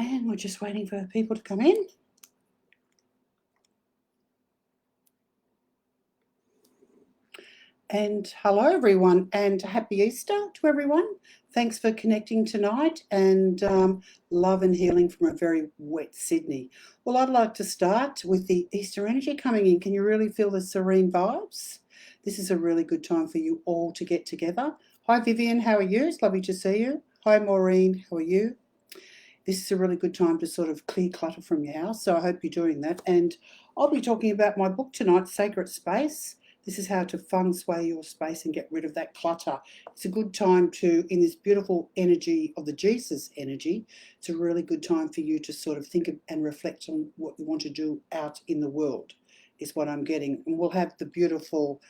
And we're just waiting for people to come in. And hello, everyone, and happy Easter to everyone. Thanks for connecting tonight, and love and healing from a very wet Sydney. Well, I'd like to start with the Easter energy coming in. Can you really feel the serene vibes? This is a really good time for you all to get together. Hi, Vivian, how are you? It's lovely to see you. Hi, Maureen, how are you? This is a really good time to sort of clear clutter from your house, so I hope you're doing that. And I'll be talking about my book tonight, Sacred Space. This is how to feng shui your space and get rid of that clutter. It's a good time to, in this beautiful energy of the Jesus energy, it's a really good time for you to sort of think and reflect on what you want to do out in the world, is what I'm getting. And we'll have the beautiful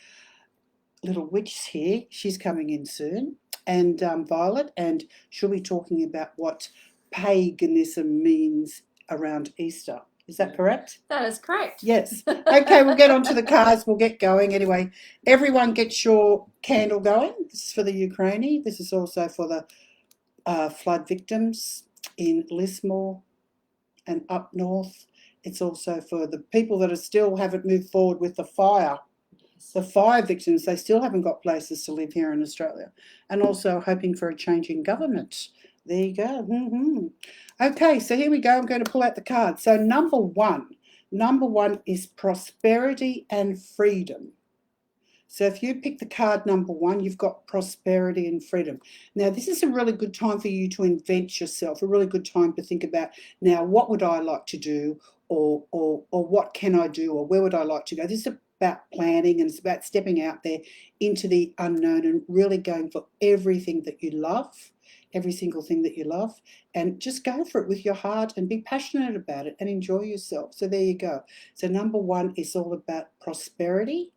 little witch here. She's coming in soon. And Violet, and she'll be talking about what paganism means around Easter. Is that correct? That is correct. Yes. Okay, we'll get on to the cards. We'll get going. Anyway, everyone get your candle going. This is for the Ukraine. This is also for the flood victims in Lismore and up north. It's also for the people that still haven't moved forward with the fire. The fire victims, they still haven't got places to live here in Australia. And also hoping for a change in government. There you go. Okay, so here we go. I'm going to pull out the cards. So number one is prosperity and freedom. So if you pick the card number one, you've got prosperity and freedom. Now, this is a really good time for you to invent yourself, a really good time to think about, now, what would I like to do, or what can I do, or where would I like to go? This is about planning, and it's about stepping out there into the unknown and really going for everything that you love, every single thing that you love, and just go for it with your heart and be passionate about it and enjoy yourself. So there you go. So number one is all about prosperity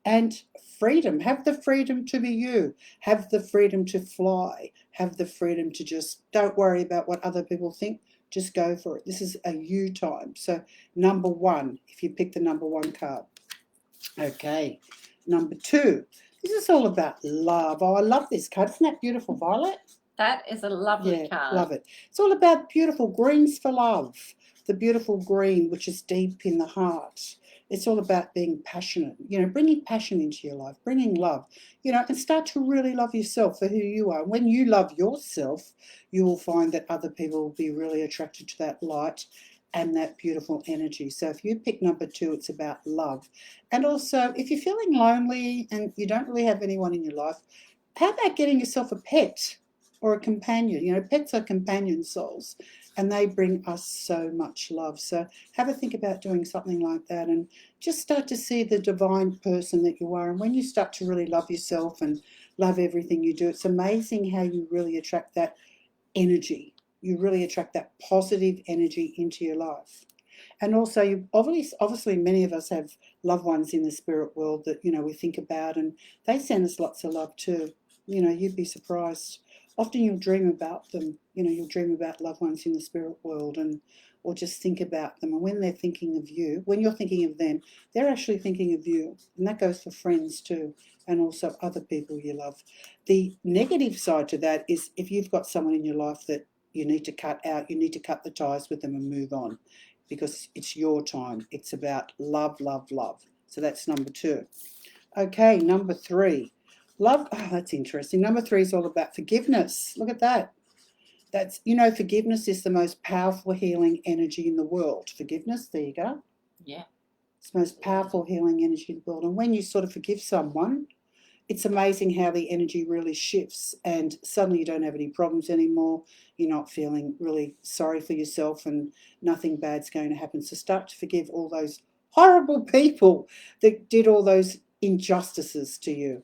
and freedom. Have the freedom to be you. Have the freedom to fly. Have the freedom to just don't worry about what other people think. Just go for it. This is a you time. So number one, if you pick the number one card. Okay, number two. This is all about love. Oh, I love this card. Isn't that beautiful, Violet? That is a lovely card. Love it. It's all about beautiful greens for love. The beautiful green, which is deep in the heart. It's all about being passionate, bringing passion into your life, bringing love, and start to really love yourself for who you are. When you love yourself, you will find that other people will be really attracted to that light and that beautiful energy. So if you pick number two, it's about love. And also, if you're feeling lonely and you don't really have anyone in your life, how about getting yourself a pet or a companion? Pets are companion souls, and they bring us so much love. So have a think about doing something like that and just start to see the divine person that you are. And when you start to really love yourself and love everything you do, it's amazing how you really attract that energy. You really attract that positive energy into your life. And also, obviously many of us have loved ones in the spirit world that, we think about, and they send us lots of love too. You'd be surprised. Often you'll dream about them. You'll dream about loved ones in the spirit world, or just think about them. And when they're thinking of you, when you're thinking of them, they're actually thinking of you. And that goes for friends too, and also other people you love. The negative side to that is if you've got someone in your life that you need to cut out, you need to cut the ties with them and move on, because it's your time. It's about love, love, love. So that's number two. Okay, number three. Love, that's interesting. Number three is all about forgiveness. Look at that. That's, forgiveness is the most powerful healing energy in the world. Forgiveness, there you go. Yeah. It's the most powerful healing energy in the world. And when you sort of forgive someone, it's amazing how the energy really shifts, and suddenly you don't have any problems anymore. You're not feeling really sorry for yourself, and nothing bad's going to happen. So start to forgive all those horrible people that did all those injustices to you,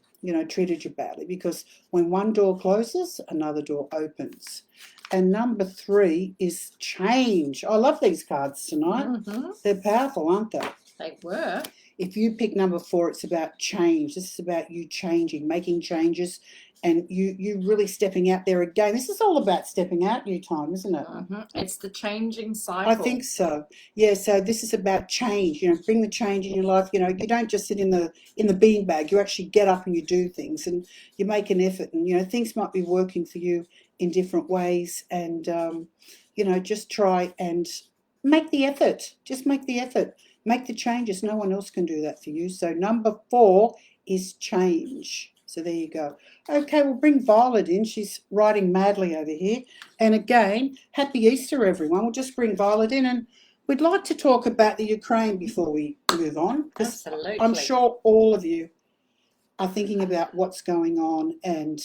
treated you badly, because when one door closes, another door opens. And number three is change. I love these cards tonight. Mm-hmm. They're powerful, aren't they? They were. If you pick number four, it's about change. This is about you changing, making changes, and you really stepping out there again. This is all about stepping out your time, isn't it? Mm-hmm. It's the changing cycle. I think so. Yeah, so this is about change. Bring the change in your life. You don't just sit in the beanbag. You actually get up and you do things, and you make an effort, and things might be working for you in different ways, and just try and make the effort. Just make the effort. Make the changes. No one else can do that for you. So number 4 is change. So there you go. Okay, we'll bring Violet in. She's writing madly over here. And again, happy Easter, everyone. We'll just bring Violet in, and we'd like to talk about the Ukraine before we move on. Absolutely. I'm sure all of you are thinking about what's going on and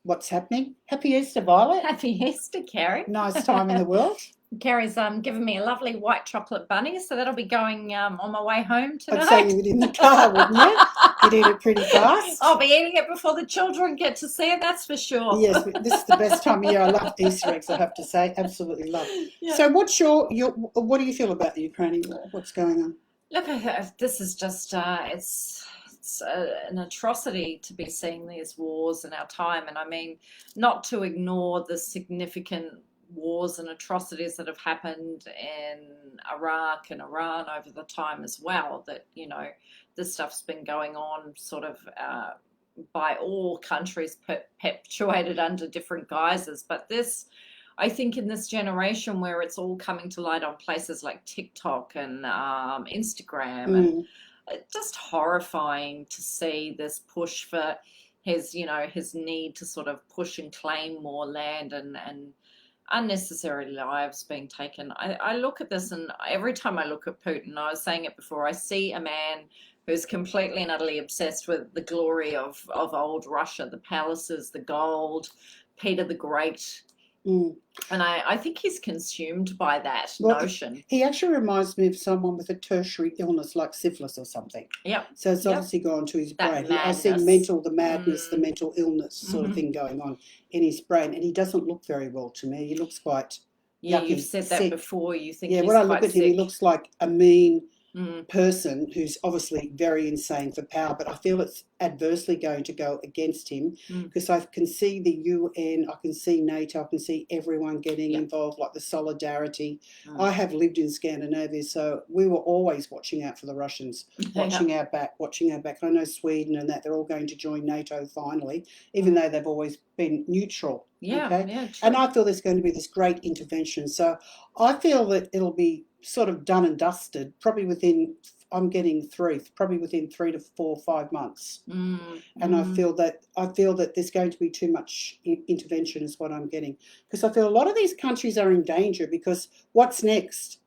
what's happening. Happy Easter, Violet. Happy Easter, Kerrie. Nice time in the world. Kerrie's given me a lovely white chocolate bunny, so that'll be going on my way home tonight. I'd say you would in the car, wouldn't you? You'd eat it pretty fast. I'll be eating it before the children get to see it, that's for sure. Yes, this is the best time of year. I love Easter eggs, I have to say. Absolutely love. Yeah. So what do you feel about the Ukrainian war? What's going on? Look, this is just, it's an atrocity to be seeing these wars in our time. And I mean, not to ignore the significant wars and atrocities that have happened in Iraq and Iran over the time as well, that, this stuff's been going on sort of by all countries perpetuated under different guises. But this, I think in this generation where it's all coming to light on places like TikTok and Instagram, and just horrifying to see this push for his need to sort of push and claim more land and unnecessary lives being taken. I look at this, and every time I look at Putin, I was saying it before, I see a man who's completely and utterly obsessed with the glory of old Russia, the palaces, the gold, Peter the Great. And I think he's consumed by that notion. He actually reminds me of someone with a tertiary illness like syphilis or something. Yep. So it's obviously gone to his brain. Madness. I see the madness, the mental illness sort of thing going on in his brain. And he doesn't look very well to me. He looks quite yucky, you've said that sick. before. You think when I look at him, he looks like a mean person who's obviously very insane for power, but I feel it's adversely going to go against him because I can see the UN, I can see NATO, I can see everyone getting involved, like the solidarity. I have lived in Scandinavia, so we were always watching out for the Russians, watching our back. I know Sweden and that they're all going to join NATO finally, even though they've always been neutral. And I feel there's going to be this great intervention. So I feel that it'll be sort of done and dusted probably within, I'm getting probably within 3 to 4 or 5 months. And I feel that there's going to be too much intervention is what I'm getting, because I feel a lot of these countries are in danger, because what's next?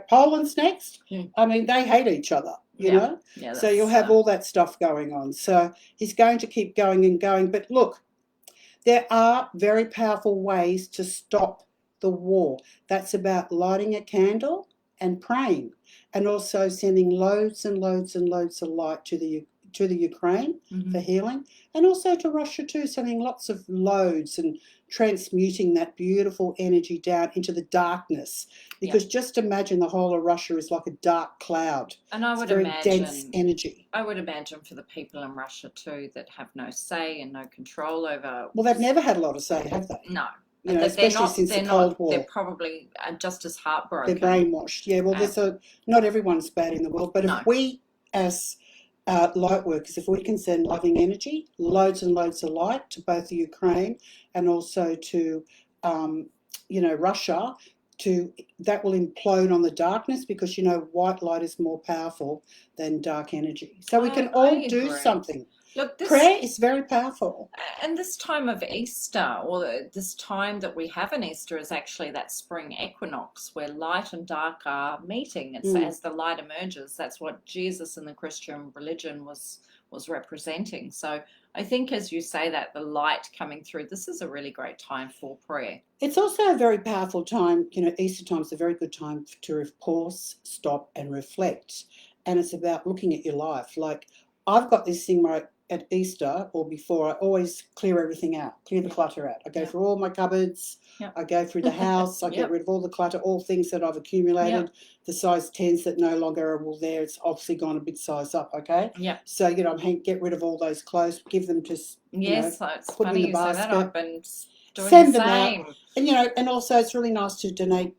Poland's next. I mean, they hate each other, you know. So you'll have all that stuff going on. So he's going to keep going and going. But look, there are very powerful ways to stop the war. That's about lighting a candle and praying, and also sending loads and loads and loads of light to the Ukraine for healing, and also to Russia too, sending lots of loads and transmuting that beautiful energy down into the darkness, because just imagine the whole of Russia is like a dark cloud. And I would imagine dense energy. I would imagine for the people in Russia too that have no say and no control over. Well, they've never had a lot of say, have they? No. Especially since the Cold War. They're probably just as heartbroken. They're brainwashed. Yeah, well, not everyone's bad in the world, but if we as light workers, if we can send loving energy, loads and loads of light to both the Ukraine and also to, Russia, that will implode on the darkness, because, white light is more powerful than dark energy. So we can all do something. Look, prayer is very powerful. And this time of Easter, or this time that we have in Easter, is actually that spring equinox where light and dark are meeting. It's as the light emerges. That's what Jesus in the Christian religion was representing. So I think, as you say, that the light coming through, this is a really great time for prayer. It's also a very powerful time. Easter time is a very good time to pause, stop and reflect. And it's about looking at your life. Like, I've got this thing where at Easter or before, I always clear everything out, clear the clutter out. I go through all my cupboards, I go through the house, I get rid of all the clutter, all things that I've accumulated, the size 10s that no longer are there, it's obviously gone a big size up, okay? So, get rid of all those clothes, give them to, so it's put funny in the basket. That I've been doing Send the them same. out. And, and also it's really nice to donate,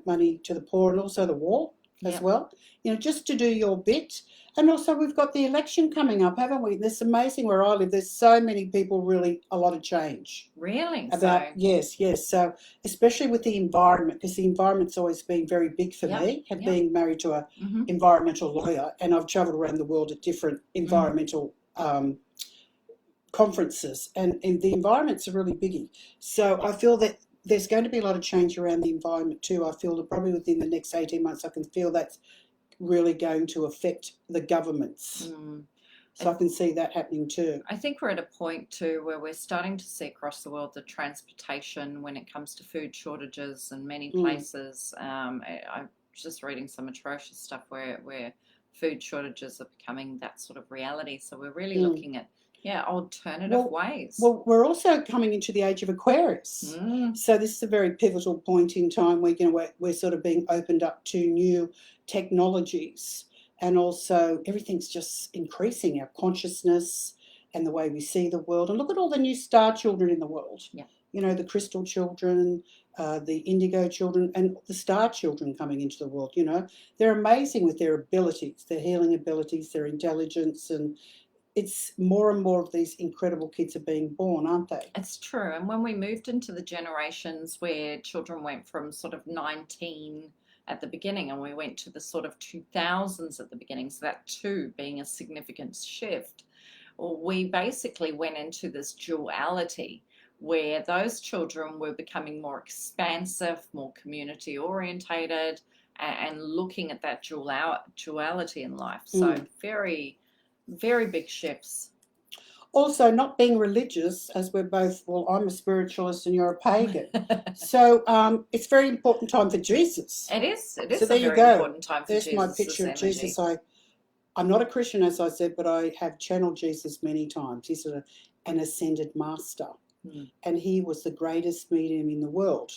money to the poor and also the war. as Yep. well, just to do your bit. And also, we've got the election coming up, haven't we? It's amazing where I live. There's so many people, really, a lot of change Really? about, So, yes. So, especially with the environment, because the environment's always been very big for yep, me, yep. being married to a Mm-hmm. environmental lawyer, and I've travelled around the world at different environmental conferences, and the environment's a really biggie. So I feel that there's going to be a lot of change around the environment too. I feel that probably within the next 18 months, I can feel that's really going to affect the governments. So I can see that happening too. I think we're at a point too where we're starting to see across the world the transportation when it comes to food shortages in many places. I'm just reading some atrocious stuff where food shortages are becoming that sort of reality. So we're really looking at alternative ways. Well, we're also coming into the age of Aquarius. So this is a very pivotal point in time where we're sort of being opened up to new technologies, and also everything's just increasing, our consciousness and the way we see the world. And look at all the new star children in the world. Yeah. The crystal children, the indigo children, and the star children coming into the world. They're amazing with their abilities, their healing abilities, their intelligence, and it's more and more of these incredible kids are being born, aren't they? It's true. And when we moved into the generations where children went from sort of 19 at the beginning and we went to the sort of 2000s at the beginning, so that too being a significant shift, we basically went into this duality where those children were becoming more expansive, more community orientated, and looking at that duality in life. So very, very big shifts. Also, not being religious, as we're both, well, I'm a spiritualist and you're a pagan. So it's a very important time for Jesus. It is. It is so a there very you go. important time for There's Jesus. my picture of Jesus. I'm not a Christian, as I said, but I have channeled Jesus many times. He's an ascended master. And he was the greatest medium in the world.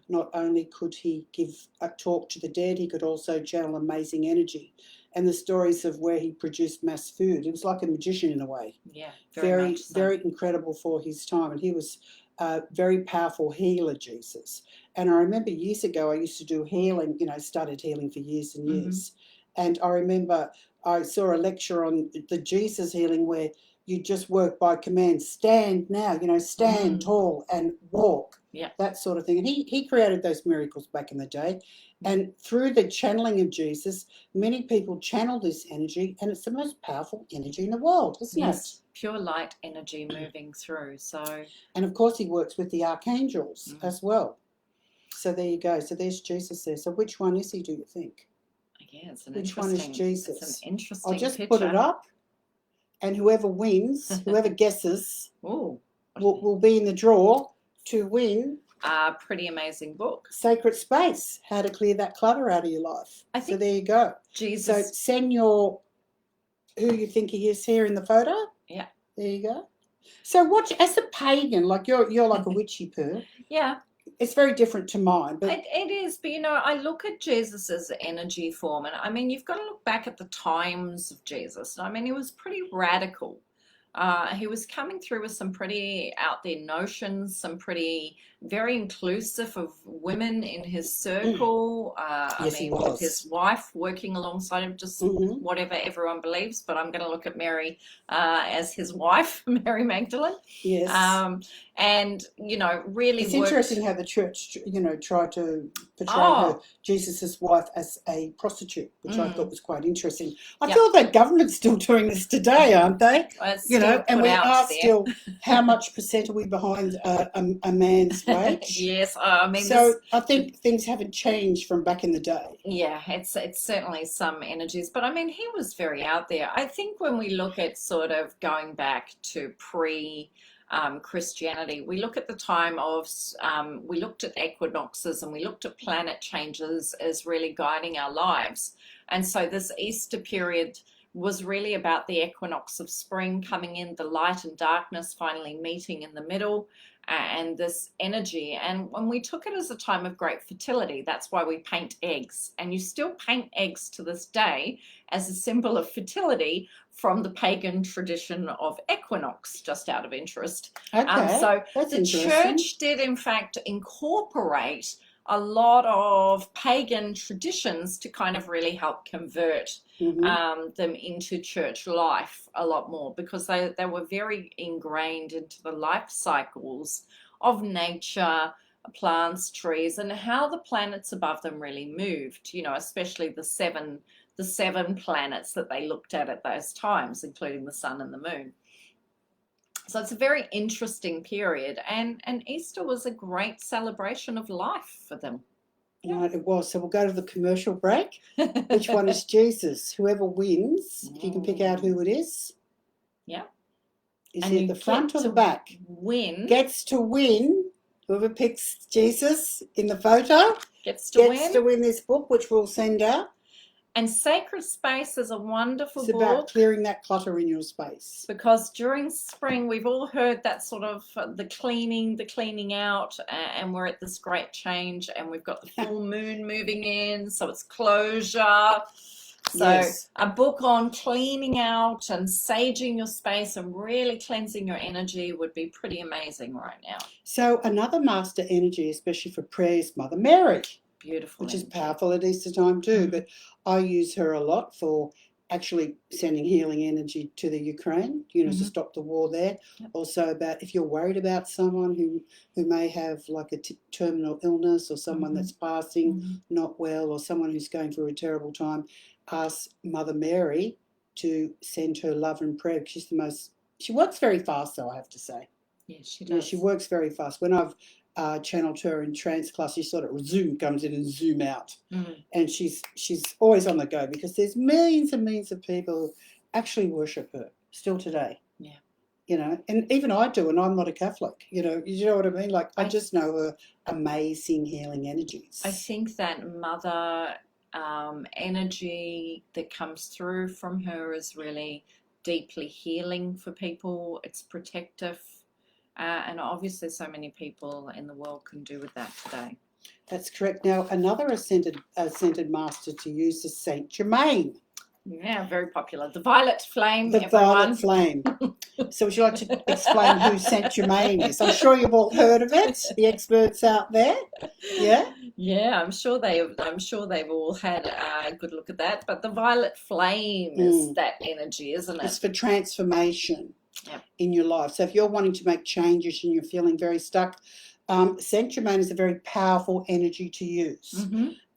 Not only could he give a talk to the dead, he could also channel amazing energy. And the stories of where he produced mass food, it was like a magician in a way. Yeah, very much so. Very incredible for his time. And he was a very powerful healer, Jesus. And I remember years ago, I used to do healing, studied healing for years and years. And I remember I saw a lecture on the Jesus healing where you just work by command. Stand now, stand tall and walk. Yeah. That sort of thing. And he created those miracles back in the day. And through the channeling of Jesus, many people channel this energy, and it's the most powerful energy in the world, isn't it? Pure light energy moving through. So, and of course, he works with the archangels as well. So there you go. So there's Jesus there. So which one is he, do you think? Yeah, which one is Jesus? It's an interesting I'll just picture. put it up, and whoever wins, whoever guesses, will be in the draw to win a pretty amazing book. Sacred Space, How to Clear That Clutter Out of Your Life. So there you go. Jesus. So send who you think he is here in the photo. Yeah. There you go. So as a pagan, like you're like a witchy poo. Yeah. It's very different to mine. But it is, but I look at Jesus as an energy form, and I mean, you've got to look back at the times of Jesus. I mean, he was pretty radical. He was coming through with some pretty out there notions, some pretty very inclusive of women in his circle. Yes, he was. With his wife working alongside him, just whatever everyone believes. But I'm going to look at Mary as his wife, Mary Magdalene. Yes. And really, it's interesting how the church, tried to portray Jesus's wife as a prostitute, which I thought was quite interesting. I feel that government's still doing this today, aren't they? And we ask still, how much percent are we behind a man's wage? Yes, I mean. So I think things haven't changed from back in the day. Yeah, it's certainly some energies, but I mean, he was very out there. I think when we look at sort of going back to Christianity, we look at the time of, we looked at equinoxes and we looked at planet changes as really guiding our lives. And so this Easter period was really about the equinox of spring coming in, the light and darkness finally meeting in the middle, and this energy. And when we took it as a time of great fertility, that's why we paint eggs. And you still paint eggs to this day as a symbol of fertility from the pagan tradition of equinox, just out of interest. Okay, so that's the church did in fact incorporate a lot of pagan traditions to kind of really help convert them into church life a lot more, because they were very ingrained into the life cycles of nature, plants, trees, and how the planets above them really moved, especially the seven planets that they looked at those times, including the sun and the moon. So it's a very interesting period, and Easter was a great celebration of life for them. Right, it was. So we'll go to the commercial break. Which one is Jesus? Whoever wins, if you can pick out who it is. Yeah. Is he at the front or the back? Gets to win. Whoever picks Jesus in the photo gets to win this book, which we'll send out. And Sacred Space is a wonderful book. It's about clearing that clutter in your space. Because during spring, we've all heard that sort of the cleaning out, and we're at this great change, and we've got the full moon moving in, so it's closure. So yes. A book on cleaning out and saging your space and really cleansing your energy would be pretty amazing right now. So another master energy, especially for prayer, is Mother Mary. Beautiful. Which is powerful at Easter time too, but I use her a lot for actually sending healing energy to the Ukraine, to stop the war there. Yep. Also about if you're worried about someone who may have like a terminal illness, or someone that's passing not well, or someone who's going through a terrible time, ask Mother Mary to send her love and prayer. She works very fast though, I have to say. Yes, she does. She works very fast. When I've channeled her in trance class, she sort of zoom comes in and zoom out, and she's always on the go, because there's millions and millions of people who actually worship her still today. Yeah, and even I do, and I'm not a Catholic. You know what I mean? Like I just know her amazing healing energies. I think that mother energy that comes through from her is really deeply healing for people. It's protective. And obviously so many people in the world can do with that today. That's correct. Now, another ascended master to use is Saint Germain. Yeah, very popular. The violet flame, violet flame. So would you like to explain who Saint Germain is? I'm sure you've all heard of it, the experts out there. Yeah? Yeah, I'm sure they've all had a good look at that. But the violet flame is that energy, isn't it? It's for transformation. Yep. In your life. So if you're wanting to make changes and you're feeling very stuck, Saint Germain is a very powerful energy to use.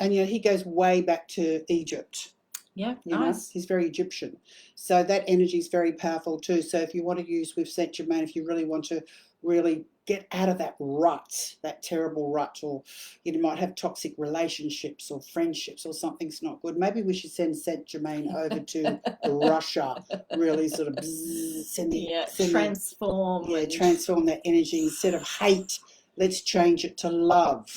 And he goes way back to Egypt. Yeah, nice. He's very Egyptian. So that energy is very powerful too. So if you want to use with Saint Germain, if you really want to really get out of that rut, that terrible rut, or you might have toxic relationships or friendships, or something's not good, maybe we should send Saint Germain over to Russia, really sort of transform that energy. Instead of hate, let's change it to love.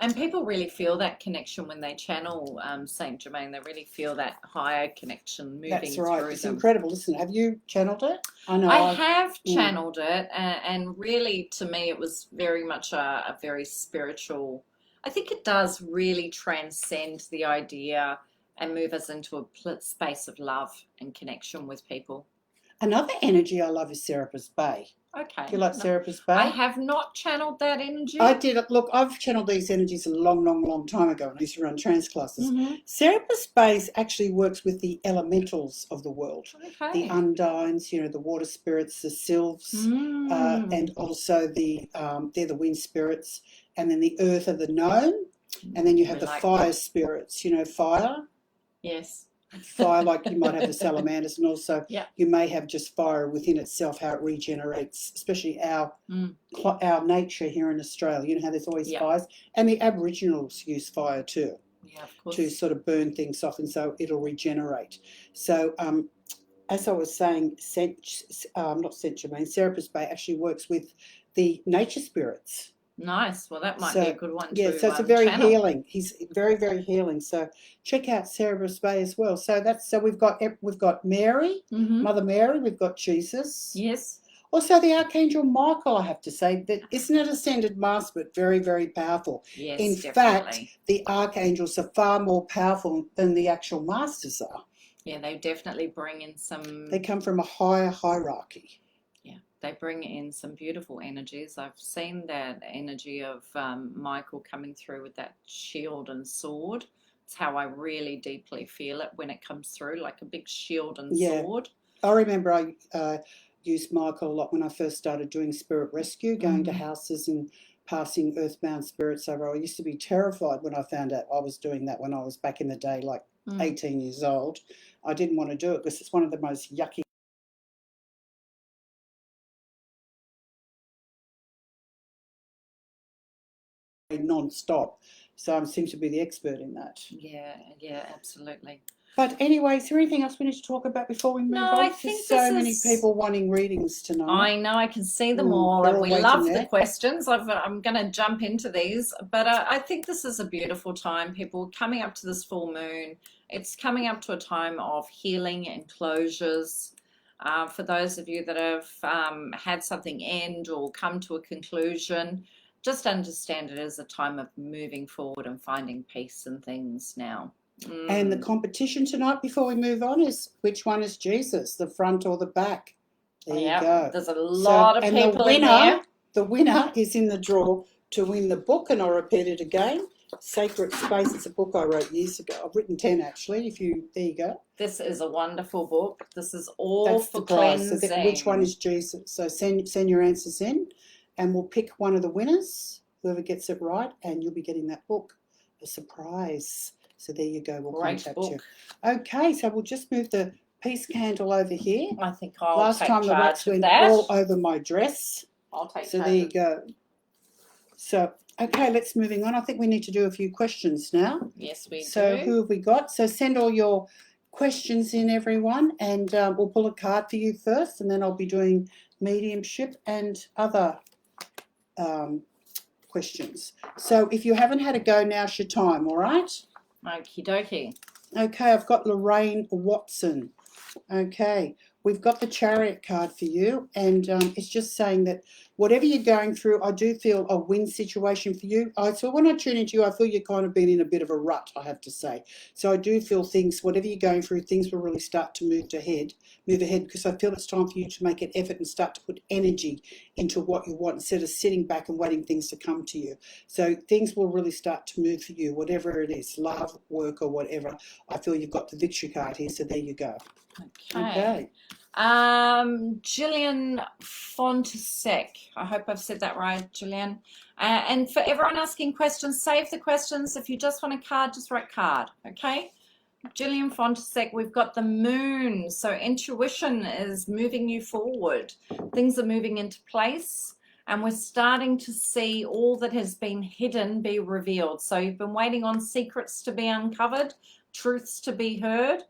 And people really feel that connection when they channel Saint Germain. They really feel that higher connection moving That's right. through It's them. Incredible. Listen, have you channeled it? I know. I have channeled it, and really, to me, it was very much a very spiritual. I think it does really transcend the idea and move us into a space of love and connection with people. Another energy I love is Serapis Bay. Okay. Do you like Serapis Bay? I have not channeled that energy. I did. Look, I've channeled these energies a long, long, long time ago when I used to run trance classes. Serapis Bay actually works with the elementals of the world. Okay. The undines, the water spirits, the sylphs, and also they're the wind spirits, and then the earth are the gnome, and then you have the fire spirits, fire. Yes. Fire, like you might have the salamanders, and also you may have just fire within itself, how it regenerates, especially our nature here in Australia. You know how there's always fires, and the Aboriginals use fire too, of course, to sort of burn things off, and so it'll regenerate. So as I was saying, not Saint Germain, Serapis Bay actually works with the nature spirits. Nice. Well, that might be a good one. Yeah, so it's a very healing. He's very, very healing. So check out Serapis Bay as well. So we've got Mary, Mother Mary. We've got Jesus. Yes. Also the Archangel Michael. I have to say that isn't it ascended master, but very, very powerful. Yes, in fact, the archangels are far more powerful than the actual masters are. Yeah, they definitely bring in some. They come from a higher hierarchy. They bring in some beautiful energies. I've seen that energy of Michael coming through with that shield and sword. It's how I really deeply feel it when it comes through, like a big shield and sword. I remember I used Michael a lot when I first started doing spirit rescue, going to houses and passing earthbound spirits over. I used to be terrified when I found out I was doing that when I was back in the day, like 18 years old. I didn't want to do it because it's one of the most yucky non-stop. So I seem to be the expert in that. Yeah, absolutely. But anyway, is there anything else we need to talk about before we move on? I think there's so many people wanting readings tonight. I know, I can see them all, and we love the questions. I'm going to jump into these, but I think this is a beautiful time. People coming up to this full moon. It's coming up to a time of healing and closures. For those of you that have had something end or come to a conclusion, just understand it as a time of moving forward and finding peace and things now. And the competition tonight, before we move on, is which one is Jesus, the front or the back? There you go. There's a lot of people in there. The winner is in the draw to win the book, and I'll repeat it again. Sacred Space. It's a book I wrote years ago. I've written 10 actually. There you go. This is a wonderful book. This is all for cleansing. So which one is Jesus? So send your answers in, and we'll pick one of the winners, whoever gets it right, and you'll be getting that book. A surprise. So there you go. We'll contact you. Okay, so we'll just move the peace candle over here. I think I'll Last take time the wax went all over my dress. I'll take So there you go. So, okay, let's moving on. I think we need to do a few questions now. Yes, we do. So who have we got? So send all your questions in, everyone, and we'll pull a card for you first, and then I'll be doing mediumship and other questions. So if you haven't had a go, now's your time, all right? Okie dokie. Okay, I've got Lorraine Watson. Okay, we've got the Chariot card for you, and it's just saying that whatever you're going through, I do feel a win situation for you. So when I tune into you, I feel you've kind of been in a bit of a rut, I have to say. So I do feel things, whatever you're going through, things will really start to move ahead, because I feel it's time for you to make an effort and start to put energy into what you want instead of sitting back and waiting things to come to you. So things will really start to move for you, whatever it is, love, work, or whatever. I feel you've got the victory card here, so there you go. Okay. Gillian Fontesec. I hope I've said that right, Gillian. And for everyone asking questions, save the questions. If you just want a card, just write card. Okay. Gillian Fontesec, we've got the moon. So intuition is moving you forward. Things are moving into place, and we're starting to see all that has been hidden be revealed. So you've been waiting on secrets to be uncovered, truths to be heard.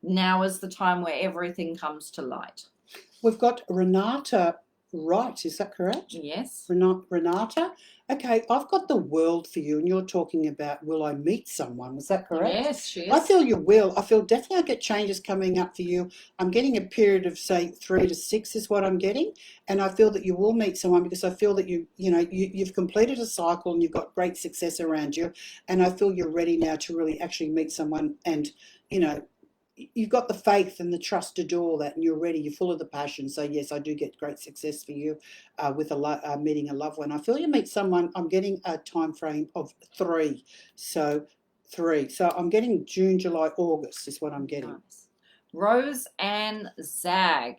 Now is the time where everything comes to light. We've got Renata Wright, is that correct? Yes. Renata. Okay, I've got the world for you, and you're talking about, will I meet someone? Was that correct? Yes, she is. I feel you will. I feel definitely I get changes coming up for you. I'm getting a period of, say, 3 to 6 is what I'm getting, and I feel that you will meet someone, because I feel that you've completed a cycle and you've got great success around you, and I feel you're ready now to really actually meet someone, and you've got the faith and the trust to do all that, and you're ready. You're full of the passion. So yes, I do get great success for you with meeting a loved one. I feel you meet someone. I'm getting a time frame of 3. So 3. So I'm getting June, July, August is what I'm getting. Nice. Rose Ann Zag.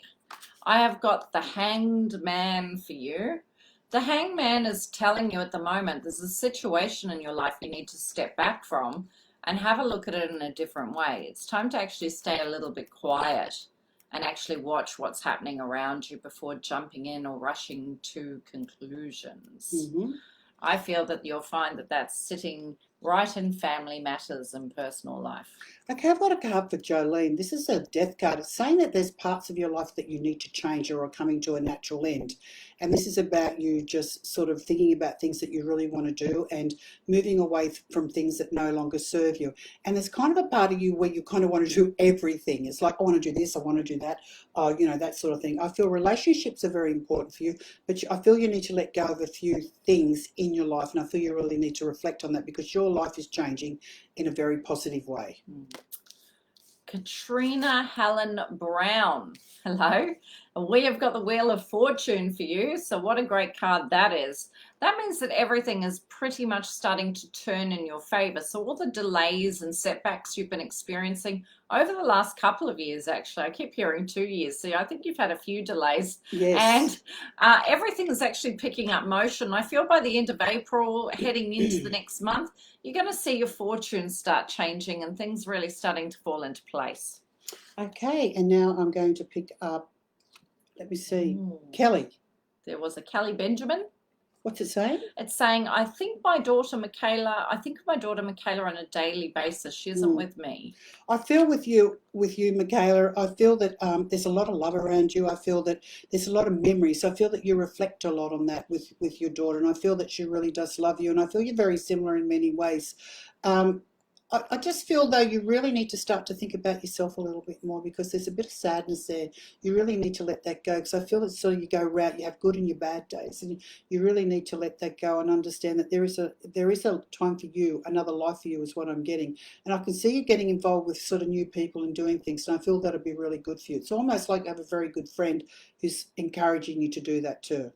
I have got the Hanged Man for you. The Hanged Man is telling you at the moment there's a situation in your life you need to step back from and have a look at it in a different way. It's time to actually stay a little bit quiet and actually watch what's happening around you before jumping in or rushing to conclusions. Mm-hmm. I feel that you'll find that that's sitting right in family matters and personal life. Okay, I've got a card for Jolene. This is a death card. It's saying that there's parts of your life that you need to change or are coming to a natural end. And this is about you just sort of thinking about things that you really want to do and moving away from things that no longer serve you. And there's kind of a part of you where you kind of want to do everything. It's like, I want to do this, I want to do that, that sort of thing. I feel relationships are very important for you, but I feel you need to let go of a few things in your life, and I feel you really need to reflect on that, because your life is changing in a very positive way. Katrina Helen Brown. Hello. We have got the Wheel of Fortune for you. So what a great card that is. That means that everything is pretty much starting to turn in your favor. So all the delays and setbacks you've been experiencing over the last couple of years, actually, I keep hearing 2 years. So I think you've had a few delays. Yes. And everything is actually picking up motion. I feel by the end of April, heading into the next month, you're going to see your fortune start changing and things really starting to fall into place. Okay, and now I'm going to pick up, let me see, Kelly. There was a Kelly Benjamin. What's it saying? It's saying, I think of my daughter Michaela on a daily basis. She isn't with me. I feel with you, Michaela, I feel that there's a lot of love around you. I feel that there's a lot of memories. I feel that you reflect a lot on that with your daughter, and I feel that she really does love you, and I feel you're very similar in many ways. I just feel, though, you really need to start to think about yourself a little bit more, because there's a bit of sadness there. You really need to let that go, because I feel that sort of you go round, you have good and your bad days, and you really need to let that go and understand that there is a time for you, another life for you is what I'm getting. And I can see you getting involved with sort of new people and doing things, and I feel that'll be really good for you. It's almost like you have a very good friend who's encouraging you to do that too.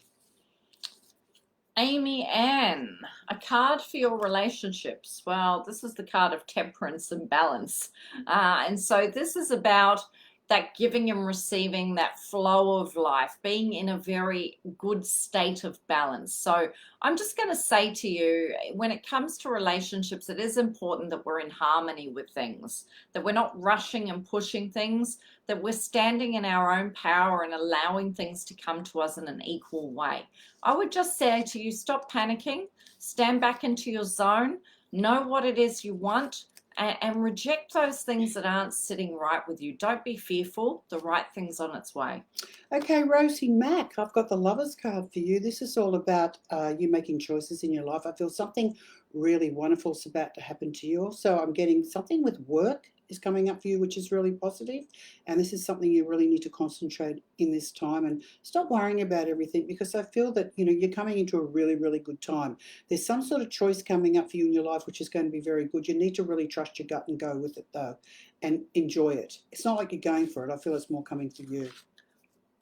Amy Ann, a card for your relationships. Well, this is the card of temperance and balance. And so this is about that giving and receiving, that flow of life, being in a very good state of balance. So I'm just going to say to you, when it comes to relationships, it is important that we're in harmony with things, that we're not rushing and pushing things, that we're standing in our own power and allowing things to come to us in an equal way. I would just say to you, stop panicking, stand back into your zone, know what it is you want, and reject those things that aren't sitting right with you. Don't be fearful. The right thing's on its way. Okay, Rosie Mack, I've got the Lovers card for you. This is all about you making choices in your life. I feel something really wonderful is about to happen to you. Also, I'm getting something with work is coming up for you, which is really positive. And this is something you really need to concentrate in this time and stop worrying about everything, because I feel that, you're coming into a really, really good time. There's some sort of choice coming up for you in your life, which is going to be very good. You need to really trust your gut and go with it, though, and enjoy it. It's not like you're going for it. I feel it's more coming for you.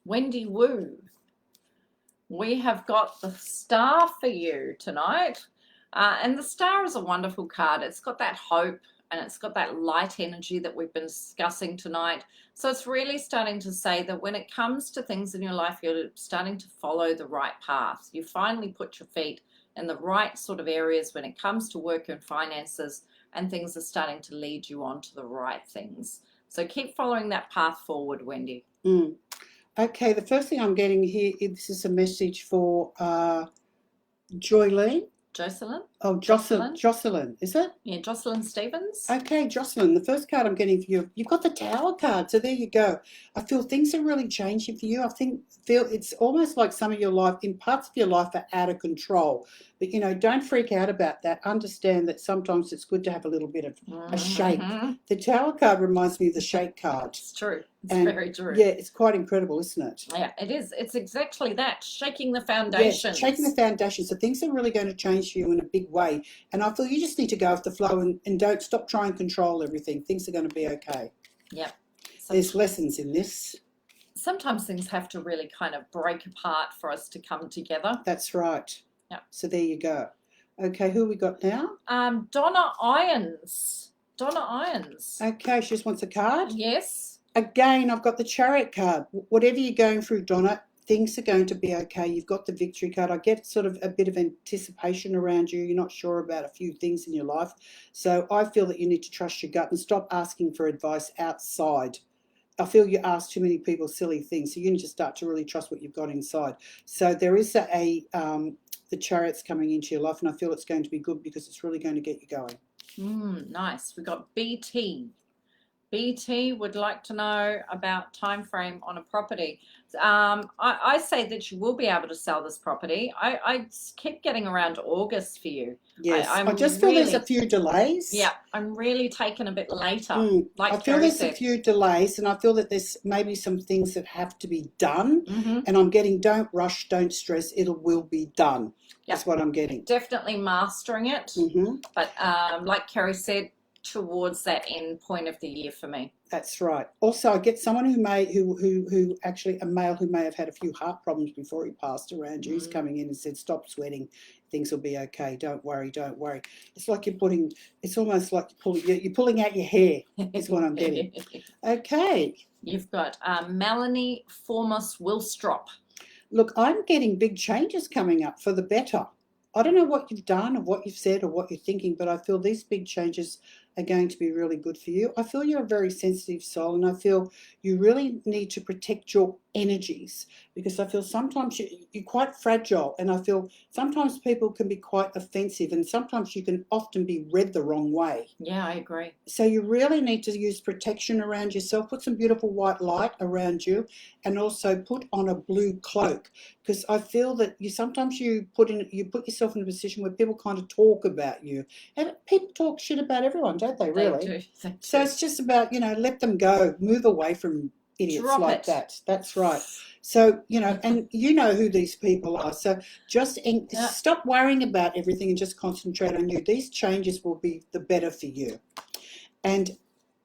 Wendy Wu, we have got the Star for you tonight. And the Star is a wonderful card. It's got that hope and it's got that light energy that we've been discussing tonight. So it's really starting to say that when it comes to things in your life, you're starting to follow the right path. You finally put your feet in the right sort of areas when it comes to work and finances, and things are starting to lead you on to the right things. So keep following that path forward, Wendy. Okay, the first thing I'm getting here, this is a message for Joyleen. Jocelyn? Oh, Jocelyn, is it? Yeah, Jocelyn Stevens. Okay, Jocelyn, the first card I'm getting for you, you've got the Tower card, so there you go. I feel things are really changing for you. I feel it's almost like some of your life, in parts of your life, are out of control. But, don't freak out about that. Understand that sometimes it's good to have a little bit of a shake. The Tower card reminds me of the shake card. It's true. It's very true. Yeah, it's quite incredible, isn't it? Yeah, it is. It's exactly that, shaking the foundation. Yeah, shaking the foundation. So things are really going to change for you in a big way. And I feel you just need to go with the flow and don't stop trying to control everything. Things are going to be okay. Yep. There's lessons in this. Sometimes things have to really kind of break apart for us to come together. That's right. Yeah. So there you go. Okay, who we got now? Donna Irons. Donna Irons. Okay, she just wants a card? Yes. Again, I've got the Chariot card. Whatever you're going through, Donna, things are going to be okay. You've got the Victory card. I get sort of a bit of anticipation around you. You're not sure about a few things in your life. So I feel that you need to trust your gut and stop asking for advice outside. I feel you ask too many people silly things. So you need to start to really trust what you've got inside. So there is the Chariot's coming into your life, and I feel it's going to be good because it's really going to get you going. Nice. We've got BT. BT would like to know about time frame on a property. I say that you will be able to sell this property. I keep getting around to August for you. Yes, I just feel there's a few delays. Yeah, I'm really taking a bit later. I feel there's a few delays, and I feel that there's maybe some things that have to be done. And I'm getting, don't rush, don't stress, it will be done. That's what I'm getting. Definitely mastering it. But like Kerrie said, towards that end point of the year for me. That's right. Also, I get someone who actually a male who may have had a few heart problems before he passed around you. He's coming in and said, "Stop sweating. Things will be okay. Don't worry. Don't worry." It's like you're putting. It's almost like you're pulling out your hair. Is what I'm getting. Okay. You've got Melanie Formos Wilstrop. Look, I'm getting big changes coming up for the better. I don't know what you've done or what you've said or what you're thinking, but I feel these big changes are going to be really good for you. I feel you're a very sensitive soul, and I feel you really need to protect your energies, because I feel sometimes you're quite fragile, and I feel sometimes people can be quite offensive, and sometimes you can often be read the wrong way. Yeah, I agree. So you really need to use protection around yourself. Put some beautiful white light around you, and also put on a blue cloak, because I feel that sometimes you put yourself in a position where people kind of talk about you, and people talk shit about everyone, don't they? Really? They do. So it's just about, let them go, move away from idiots Drop like it. that. That's right. So, and you know who these people are. So just stop worrying about everything and just concentrate on you. These changes will be the better for you. And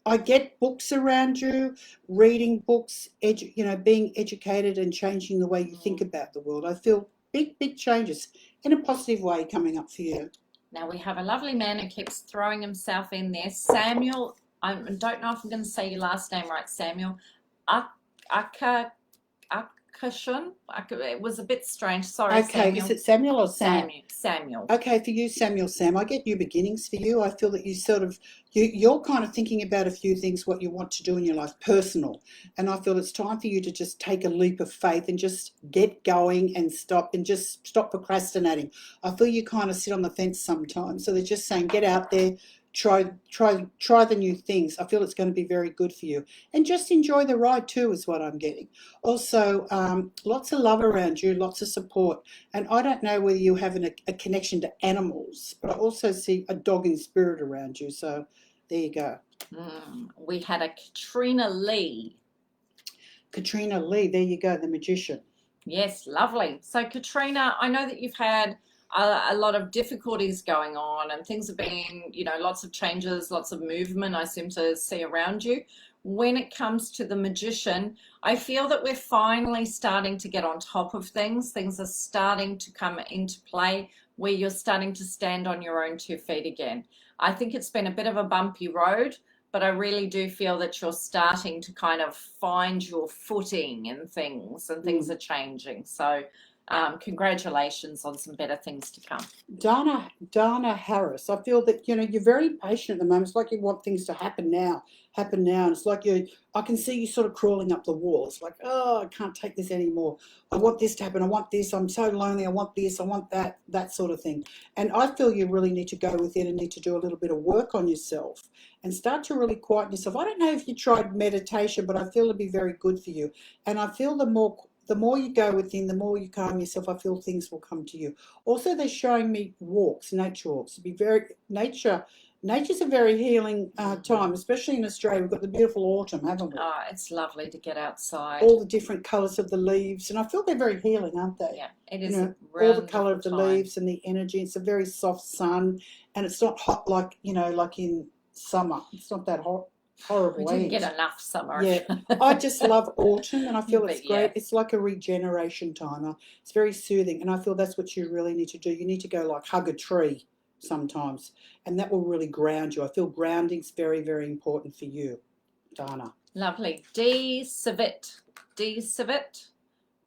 I get books around you, reading books, being educated and changing the way you think about the world. I feel big, big changes in a positive way coming up for you. Now we have a lovely man who keeps throwing himself in there. Samuel, I don't know if I'm going to say your last name right, Samuel. Akashun. It was a bit strange. Sorry, okay, Samuel. Is it Samuel or Sam? Samuel. Okay, for you, Samuel, Sam, I get new beginnings for you. I feel that you're kind of thinking about a few things, what you want to do in your life, personal. And I feel it's time for you to just take a leap of faith and just get going and stop procrastinating. I feel you kind of sit on the fence sometimes. So they're just saying, get out there, try the new things. I feel it's going to be very good for you, and just enjoy the ride too is what I'm getting. Also, lots of love around you, lots of support, and I don't know whether you have a connection to animals, but I also see a dog in spirit around you, so there you go. We had a Katrina Lee, there you go, the magician. Yes, lovely. So Katrina, I know that you've had a lot of difficulties going on, and things have been, lots of changes, lots of movement I seem to see around you. When it comes to the magician, I feel that we're finally starting to get on top of things. Things are starting to come into play where you're starting to stand on your own 2 feet again. I think it's been a bit of a bumpy road, but I really do feel that you're starting to kind of find your footing and things are changing. So congratulations on some better things to come. Dana Harris, I feel that you're very patient at the moment. It's like you want things to happen now, and it's like I can see you sort of crawling up the wall. It's like, oh, I can't take this anymore. I want this to happen. I want this. I'm so lonely. I want this. I want that sort of thing. And I feel you really need to go within and need to do a little bit of work on yourself and start to really quieten yourself. I don't know if you tried meditation, but I feel it'd be very good for you. And I feel the more you go within, the more you calm yourself, I feel things will come to you. Also, they're showing me nature walks. Nature's a very healing time, especially in Australia. We've got the beautiful autumn, haven't we? Oh, it's lovely to get outside. All the different colours of the leaves, and I feel they're very healing, aren't they? Yeah, it is. All the colour of the leaves and the energy. It's a very soft sun, and it's not hot like in summer. It's not that hot. Horrible. We didn't get enough summer. Yeah, I just love autumn, and I feel it's great. Yeah. It's like a regeneration time. It's very soothing, and I feel that's what you really need to do. You need to go like hug a tree sometimes, and that will really ground you. I feel grounding's very, very important for you, Dana. Lovely. D. Civet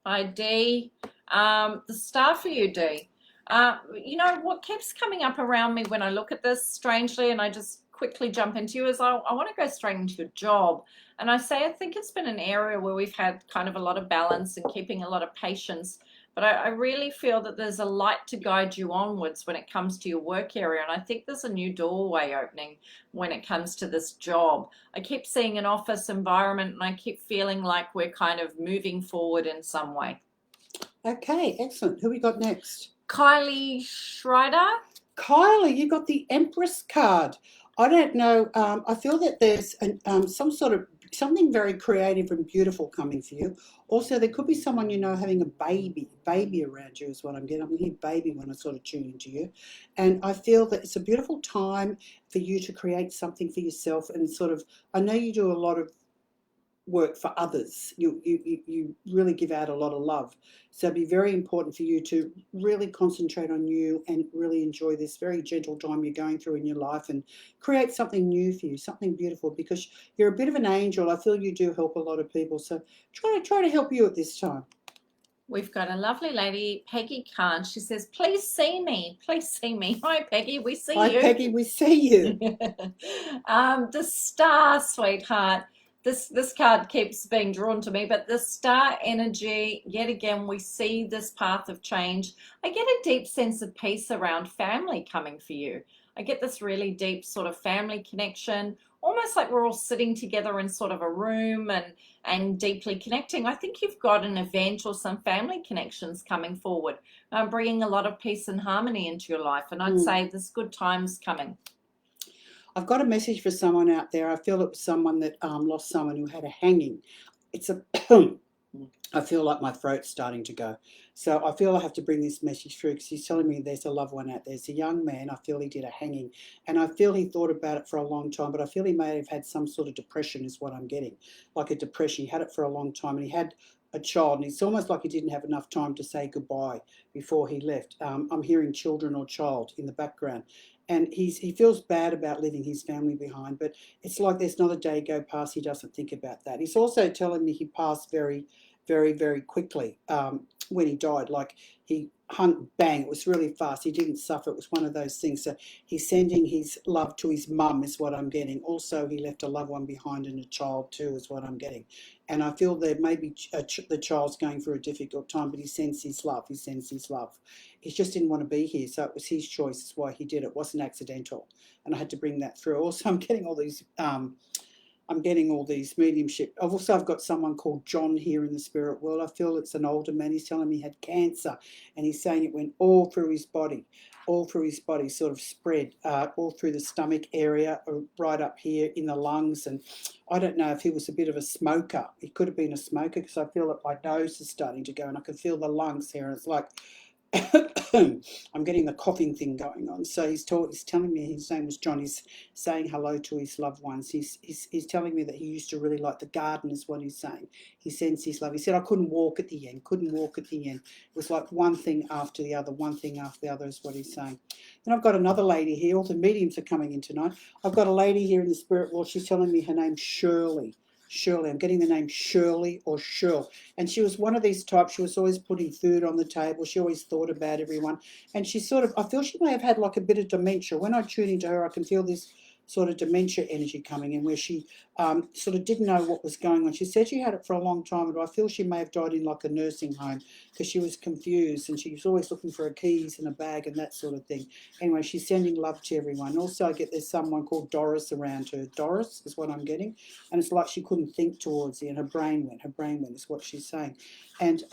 by D. The star for you, D. What keeps coming up around me when I look at this, strangely, and I just quickly jump into you, is I want to go straight into your job. And I think it's been an area where we've had kind of a lot of balance and keeping a lot of patience, but I really feel that there's a light to guide you onwards when it comes to your work area. And I think there's a new doorway opening when it comes to this job. I keep seeing an office environment, and I keep feeling like we're kind of moving forward in some way. Okay, excellent. Who we got next? Kylie Schreider. Kylie, you got the Empress card. I don't know. I feel that there's some sort of something very creative and beautiful coming for you. Also, there could be someone you know having a baby around you is what I'm getting. I'm hearing baby when I sort of tune into you. And I feel that it's a beautiful time for you to create something for yourself and sort of, I know you do a lot of work for others. You really give out a lot of love. So it'd be very important for you to really concentrate on you and really enjoy this very gentle time you're going through in your life and create something new for you, something beautiful, because you're a bit of an angel. I feel you do help a lot of people. So try to help you at this time. We've got a lovely lady, Peggy Khan. She says, please see me. Please see me. Hi, Peggy. We see Hi, you. Peggy, we see you. The star, sweetheart. This card keeps being drawn to me, but the star energy, yet again, we see this path of change. I get a deep sense of peace around family coming for you. I get this really deep sort of family connection, almost like we're all sitting together in sort of a room and deeply connecting. I think you've got an event or some family connections coming forward, bringing a lot of peace and harmony into your life. And I'd say there's good times coming. I've got a message for someone out there. I feel it was someone that lost someone who had a hanging. It's a I feel like my throat's starting to go. So I feel I have to bring this message through because he's telling me there's a loved one out there. There's a young man. I feel he did a hanging. And I feel he thought about it for a long time, but I feel he may have had some sort of depression is what I'm getting. Like a depression. He had it for a long time and he had a child. And it's almost like he didn't have enough time to say goodbye before he left. I'm hearing children or child in the background. And he feels bad about leaving his family behind, but it's like there's not a day go past he doesn't think about that. He's also telling me he passed very, very, very quickly when he died. Like he hung, bang, it was really fast. He didn't suffer. It was one of those things. So he's sending his love to his mum is what I'm getting. Also, he left a loved one behind and a child too is what I'm getting. And I feel that maybe the child's going through a difficult time, but he sends his love. He sends his love. He just didn't want to be here, so it was his choice. That's why he did it. It wasn't accidental, and I had to bring that through. Also, I'm getting all these mediumship. I've got someone called John here in the spirit world. I feel it's an older man. He's telling me he had cancer, and he's saying it went all through his body, sort of spread all through the stomach area, right up here in the lungs. And I don't know if he was a bit of a smoker. He could have been a smoker because I feel that my nose is starting to go, and I can feel the lungs here, and it's like I'm getting the coughing thing going on. So he's telling me his name was John. He's saying hello to his loved ones. He's telling me that he used to really like the garden is what he's saying. He sends his love. He said, I couldn't walk at the end. It was like one thing after the other, is what he's saying. Then I've got another lady here. All the mediums are coming in tonight. I've got a lady here in the spirit world. She's telling me her name's Shirley. I'm getting the name Shirley or Shirl. And she was one of these types. She was always putting food on the table. She always thought about everyone. And she I feel she may have had like a bit of dementia. When I tune into her, I can feel this sort of dementia energy coming in where she sort of didn't know what was going on. She said she had it for a long time, but I feel she may have died in like a nursing home because she was confused and she was always looking for her keys in a bag and that sort of thing. Anyway, she's sending love to everyone. Also, I get there's someone called Doris around her. Doris is what I'm getting. And it's like she couldn't think towards the end. Her brain went is what she's saying. And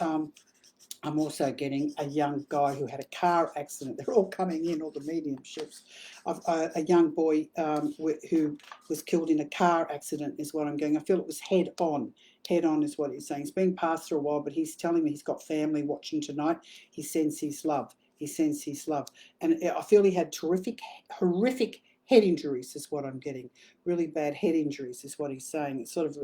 I'm also getting a young guy who had a car accident. They're all coming in, all the mediumships. A young boy who was killed in a car accident is what I'm getting. I feel it was head on is what he's saying. It's been passed through a while, but he's telling me he's got family watching tonight. He sends his love. And I feel he had horrific head injuries is what I'm getting. Really bad head injuries is what he's saying. It's sort of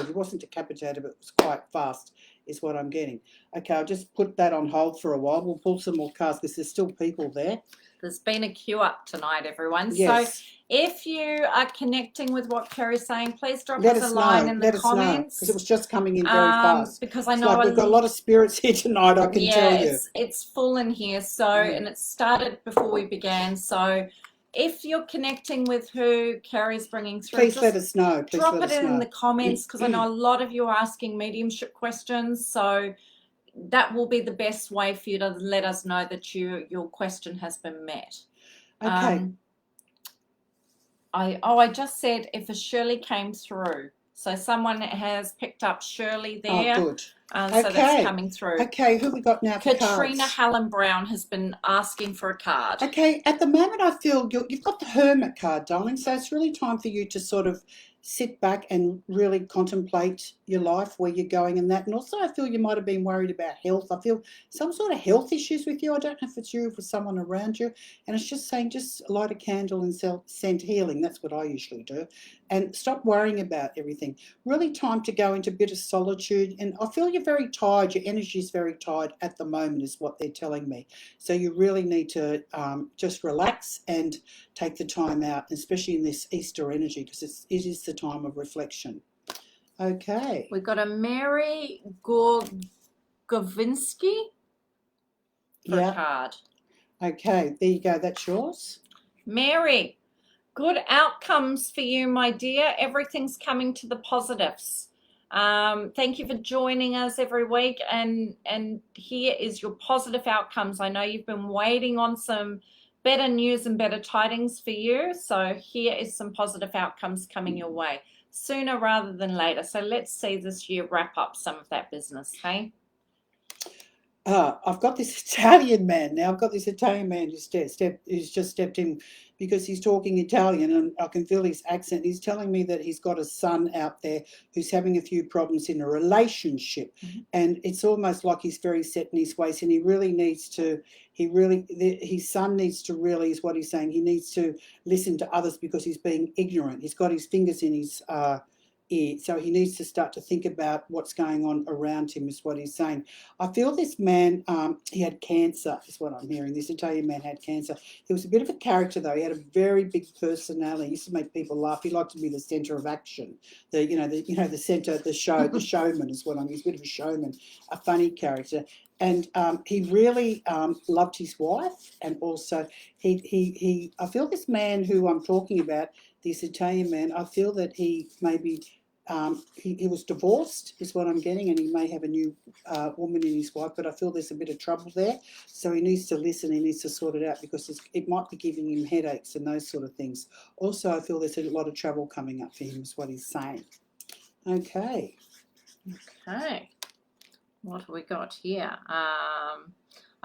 he wasn't decapitated, but it was quite fast is what I'm getting. Okay, I'll just put that on hold for a while. We'll pull some more cards because there's still people there. There's been a queue up tonight, everyone. Yes. So if you are connecting with what Kerrie's saying, please drop us a line in the comments. Because it was just coming in very fast. Because I know we've got a lot of spirits here tonight, I can tell you. It's full in here. So, and it started before we began. So if you're connecting with who Kerrie's bringing through, please let us know. Drop it in the comments because I know a lot of you are asking mediumship questions. So that will be the best way for you to let us know that your question has been met. Okay. I just said if a Shirley came through. So someone has picked up Shirley there. Oh, good. So that's coming through. Okay, who we got now for Katrina cards? Helen Brown has been asking for a card. Okay, at the moment I feel you've got the Hermit card, darling, so it's really time for you to sort of sit back and really contemplate your life, where you're going and that. And also I feel you might have been worried about health. I feel some sort of health issues with you. I don't know if it's you or for someone around you. And it's just saying, just light a candle and send healing. That's what I usually do. And stop worrying about everything. Really time to go into a bit of solitude. And I feel you're very tired. Your energy is very tired at the moment is what they're telling me. So you really need to just relax and take the time out, especially in this Easter energy, because it is the time of reflection. Okay. We've got a Mary Gorgovinsky for a card. Okay, there you go. That's yours. Mary, good outcomes for you, my dear. Everything's coming to the positives. Thank you for joining us every week, and here is your positive outcomes. I know you've been waiting on some better news and better tidings for you, so here is some positive outcomes coming your way sooner rather than later. So let's see this year wrap up some of that business, hey? I've got this Italian man now. I've got this Italian man who's just stepped in because he's talking Italian, and I can feel his accent. He's telling me that he's got a son out there who's having a few problems in a relationship, and it's almost like he's very set in his ways, and he really needs to. His son needs to really, is what he's saying. He needs to listen to others because he's being ignorant. He's got his fingers in his ear, so he needs to start to think about what's going on around him, is what he's saying. I feel this man, he had cancer, is what I'm hearing. This Italian man had cancer. He was a bit of a character, though. He had a very big personality. He used to make people laugh. He liked to be the centre of action. The centre, the showman is what I'm. He's a bit of a showman, a funny character. And he really loved his wife, and also I feel this man who I'm talking about, this Italian man, I feel that he maybe he was divorced, is what I'm getting, and he may have a new woman in his wife, but I feel there's a bit of trouble there. So he needs to listen, he needs to sort it out, because it might be giving him headaches and those sort of things. Also, I feel there's a lot of trouble coming up for him, is what he's saying. Okay. Okay. What have we got here?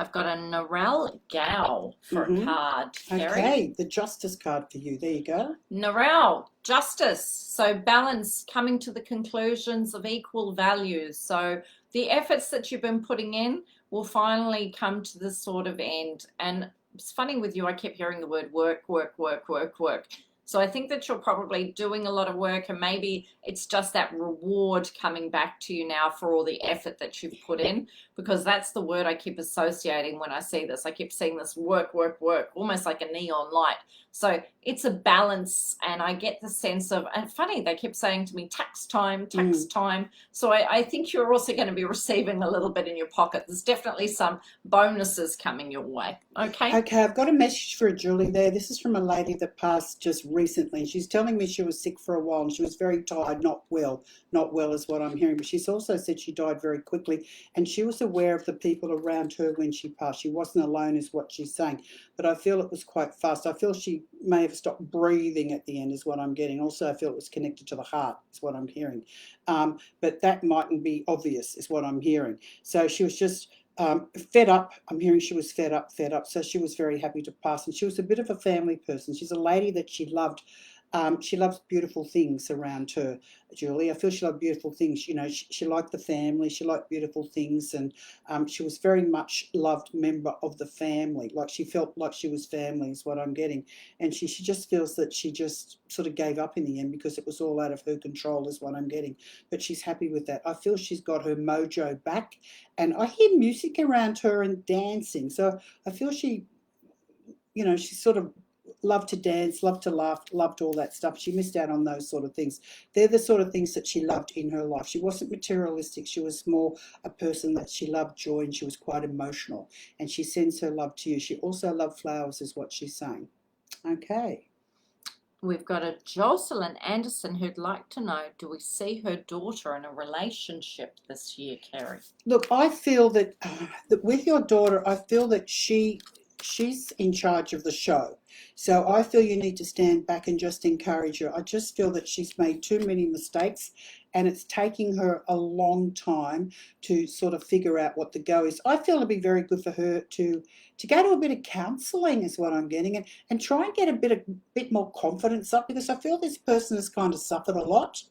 I've got a Narelle Gal for a card, Kerrie. Okay, the Justice card for you. There you go. Narelle, Justice. So balance, coming to the conclusions of equal values. So the efforts that you've been putting in will finally come to this sort of end. And it's funny with you, I kept hearing the word work, work, work, work, work. So I think that you're probably doing a lot of work, and maybe it's just that reward coming back to you now for all the effort that you've put in, because that's the word I keep associating when I see this. I keep seeing this work, work, work, almost like a neon light. So it's a balance, and I get the sense of, and funny, they kept saying to me, tax time, tax time. So I think you're also going to be receiving a little bit in your pocket. There's definitely some bonuses coming your way. Okay. Okay, I've got a message for Julie there. This is from a lady that passed just recently. She's telling me she was sick for a while, and she was very tired, not well is what I'm hearing. But she's also said she died very quickly, and she was aware of the people around her when she passed. She wasn't alone, is what she's saying. But I feel it was quite fast. I feel she may have stopped breathing at the end, is what I'm getting. Also, I feel it was connected to the heart, is what I'm hearing. But that mightn't be obvious, is what I'm hearing. So she was just fed up. I'm hearing she was fed up. So she was very happy to pass. And she was a bit of a family person. She's a lady that she loved. She loves beautiful things around her, Julie. I feel she loved beautiful things. You know, she liked the family. She liked beautiful things. And she was very much loved member of the family. Like she felt like she was family, is what I'm getting. And she just feels that she just sort of gave up in the end because it was all out of her control, is what I'm getting. But she's happy with that. I feel she's got her mojo back. And I hear music around her and dancing. So I feel she sort of loved to dance, loved to laugh, loved all that stuff. She missed out on those sort of things. They're the sort of things that she loved in her life. She wasn't materialistic. She was more a person that she loved joy, and she was quite emotional. And she sends her love to you. She also loved flowers, is what she's saying. Okay. We've got a Jocelyn Anderson who'd like to know, do we see her daughter in a relationship this year, Kerrie? Look, I feel that with your daughter, I feel that she she's in charge of the show. So I feel you need to stand back and just encourage her. I just feel that she's made too many mistakes and it's taking her a long time to sort of figure out what the go is. I feel it'd be very good for her to go to a bit of counselling is what I'm getting, and try and get a bit more confidence up, because I feel this person has kind of suffered a lot.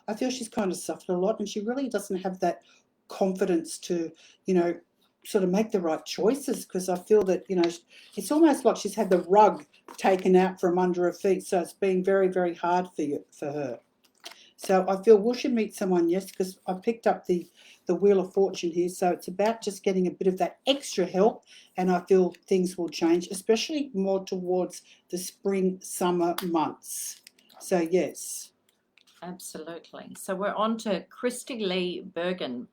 I feel she's kind of suffered a lot and she really doesn't have that confidence to, you know, sort of make the right choices, because I feel that, you know, it's almost like she's had the rug taken out from under her feet. So it's been very, very hard for her. So I feel we should meet someone, yes, because I picked up the Wheel of Fortune here. So it's about just getting a bit of that extra help, and I feel things will change, especially more towards the spring, summer months. So yes. Absolutely. So we're on to Christy Lee Bergen.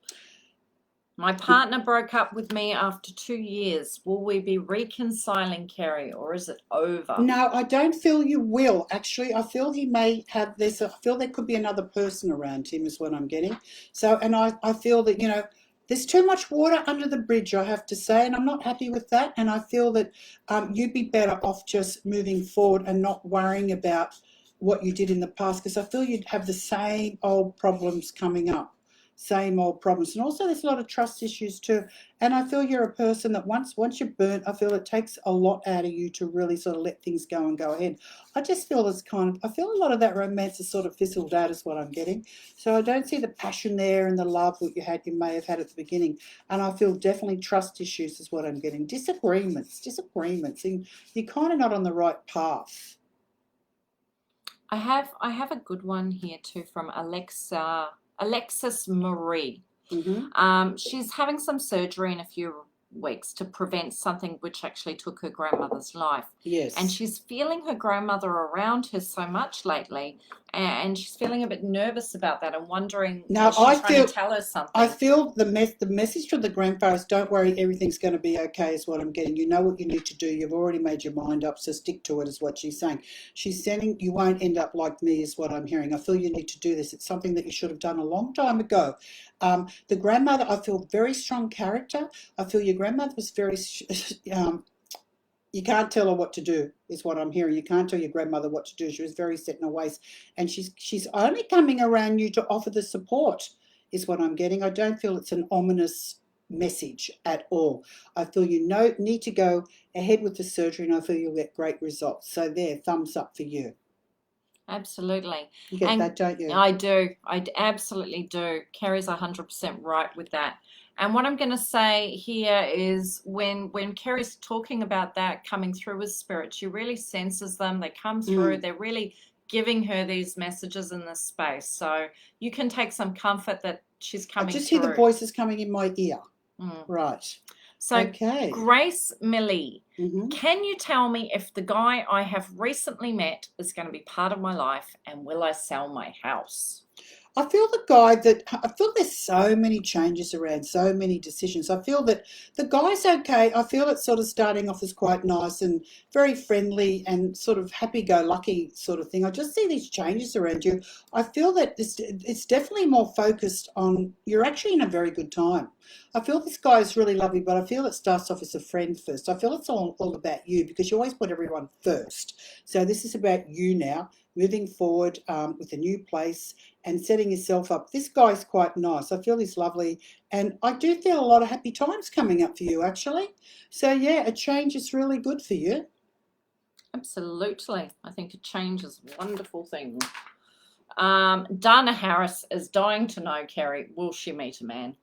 My partner broke up with me after 2 years. Will we be reconciling, Kerrie, or is it over? No, I don't feel you will. Actually, I feel he may have this. I feel there could be another person around him is what I'm getting. So, and I feel that, you know, there's too much water under the bridge, I have to say, and I'm not happy with that. And I feel that you'd be better off just moving forward and not worrying about what you did in the past, because I feel you'd have the same old problems coming up. Same old problems. And also there's a lot of trust issues too. And I feel you're a person that once you're burnt, I feel it takes a lot out of you to really sort of let things go and go ahead. I just feel there's I feel a lot of that romance is sort of fizzled out is what I'm getting. So I don't see the passion there and the love that you may have had at the beginning. And I feel definitely trust issues is what I'm getting. Disagreements. And you're kind of not on the right path. I have a good one here too from Alexis Marie. She's having some surgery in a few weeks to prevent something which actually took her grandmother's life. Yes. And she's feeling her grandmother around her so much lately, and she's feeling a bit nervous about that and wondering, is she trying to tell her something? I feel the message from the grandfather is, don't worry, everything's going to be okay is what I'm getting. You know what you need to do. You've already made your mind up, so stick to it is what she's saying. She's saying you won't end up like me is what I'm hearing. I feel you need to do this. It's something that you should have done a long time ago. The grandmother, I feel very strong character. I feel your grandmother was very you can't tell her what to do is what I'm hearing. You can't tell your grandmother what to do. She was very set in her ways, and she's only coming around you to offer the support is what I'm getting. I don't feel it's an ominous message at all. I feel you need to go ahead with the surgery, and I feel you'll get great results. So there, thumbs up for you. Absolutely. You get that, don't you? I do. I absolutely do. Kerrie's 100% right with that. And what I'm going to say here is when Kerrie's talking about that coming through with spirit, she really senses them. They come through. They're really giving her these messages in this space. So you can take some comfort that she's coming through. I just hear the voices coming in my ear. Right. So, okay. Grace Millie, can you tell me if the guy I have recently met is going to be part of my life, and will I sell my house? I feel there's so many changes around, so many decisions. I feel that the guy's okay. I feel it's sort of starting off as quite nice and very friendly and sort of happy-go-lucky sort of thing. I just see these changes around you. I feel that it's definitely more focused on, you're actually in a very good time. I feel this guy is really lovely, but I feel it starts off as a friend first. I feel it's all about you, because you always put everyone first. So this is about you now, moving forward with a new place and setting yourself up. This guy's quite nice. I feel he's lovely, and I do feel a lot of happy times coming up for you, actually. So yeah, a change is really good for you. Absolutely. I think a change is a wonderful thing. Dana Harris is dying to know, Kerrie, will she meet a man?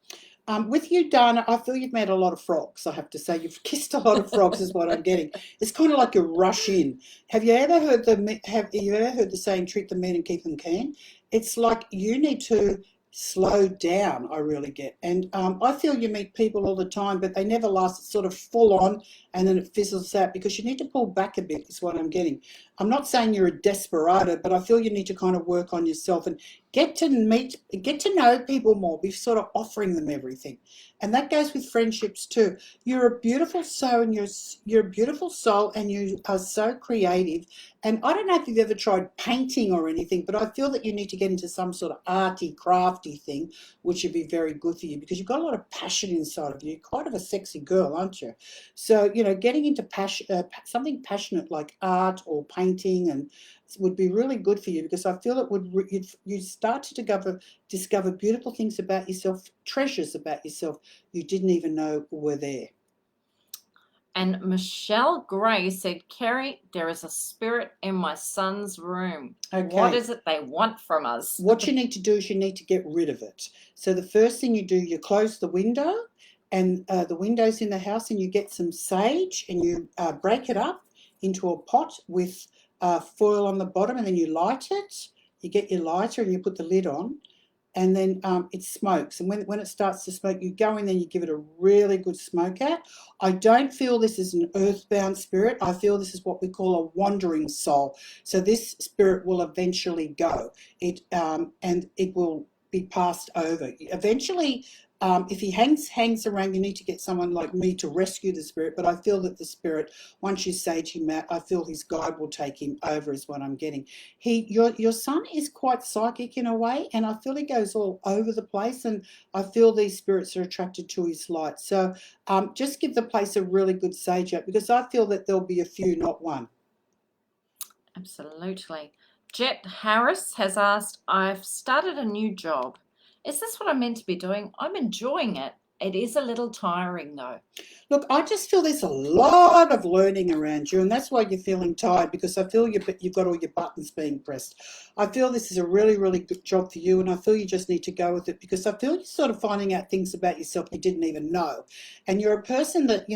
With you, Dana, I feel you've met a lot of frogs, I have to say. You've kissed a lot of frogs is what I'm getting. It's kind of like you rush in. Have you ever heard the saying, treat them mean and keep them keen? It's like you need to slow down, I really get. And I feel you meet people all the time, but they never last. It's sort of full on, and then it fizzles out, because you need to pull back a bit is what I'm getting. I'm not saying you're a desperado, but I feel you need to kind of work on yourself and get to know people more. Be sort of offering them everything, and that goes with friendships too. You're a beautiful soul, and you're a beautiful soul, and you are so creative. And I don't know if you've ever tried painting or anything, but I feel that you need to get into some sort of arty, crafty thing, which would be very good for you because you've got a lot of passion inside of you. You're kind of a sexy girl, aren't you? So, getting into passion, something passionate like art or painting, and would be really good for you because I feel it would. You'd start to discover beautiful things about yourself, treasures about yourself you didn't even know were there. And Michelle Gray said, Kerrie, there is a spirit in my son's room. Okay. What is it they want from us? What you need to do is you need to get rid of it. So the first thing you do, you close the window and the windows in the house, and you get some sage and you break it up into a pot with foil on the bottom, and then you light it. You get your lighter and you put the lid on, and then it smokes. And when it starts to smoke, you go in there and you give it a really good smoke out. I don't feel this is an earthbound spirit. I feel this is what we call a wandering soul. So this spirit will eventually go. And it will be passed over. Eventually, if he hangs around, you need to get someone like me to rescue the spirit. But I feel that the spirit, once you sage him out, I feel his guide will take him over, is what I'm getting. Your son is quite psychic in a way, and I feel he goes all over the place, and I feel these spirits are attracted to his light. So just give the place a really good sage out because I feel that there'll be a few, not one. Absolutely. Jet Harris has asked, I've started a new job. Is this what I'm meant to be doing? I'm enjoying it. It is a little tiring though. Look, I just feel there's a lot of learning around you, and that's why you're feeling tired because I feel you've got all your buttons being pressed. I feel this is a really, really good job for you, and I feel you just need to go with it because I feel you're sort of finding out things about yourself you didn't even know. And you're a person that,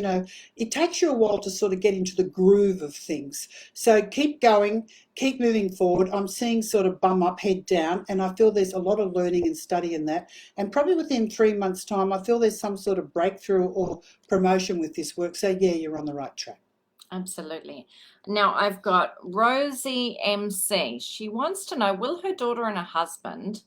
it takes you a while to sort of get into the groove of things. So keep going, keep moving forward. I'm seeing sort of bum up, head down, and I feel there's a lot of learning and study in that. And probably within 3 months' time, I feel there's some sort of breakthrough or promotion with this work. So yeah, you're on the right track. Absolutely. Now I've got Rosie MC. She wants to know, will her daughter and her husband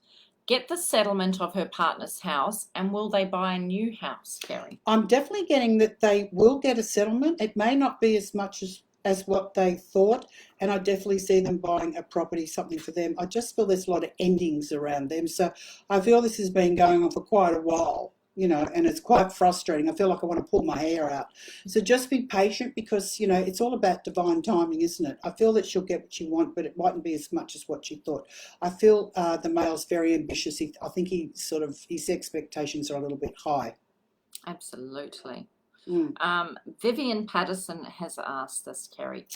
get the settlement of her partner's house, and will they buy a new house, Kerrie? I'm definitely getting that they will get a settlement. It may not be as much as what they thought, and I definitely see them buying a property, something for them. I just feel there's a lot of endings around them. So I feel this has been going on for quite a while, and it's quite frustrating. I feel like I want to pull my hair out. So just be patient because, it's all about divine timing, isn't it? I feel that she'll get what she wants, but it mightn't be as much as what she thought. I feel the male's very ambitious. I think his expectations are a little bit high. Absolutely. Mm. Vivian Patterson has asked this, Kerrie.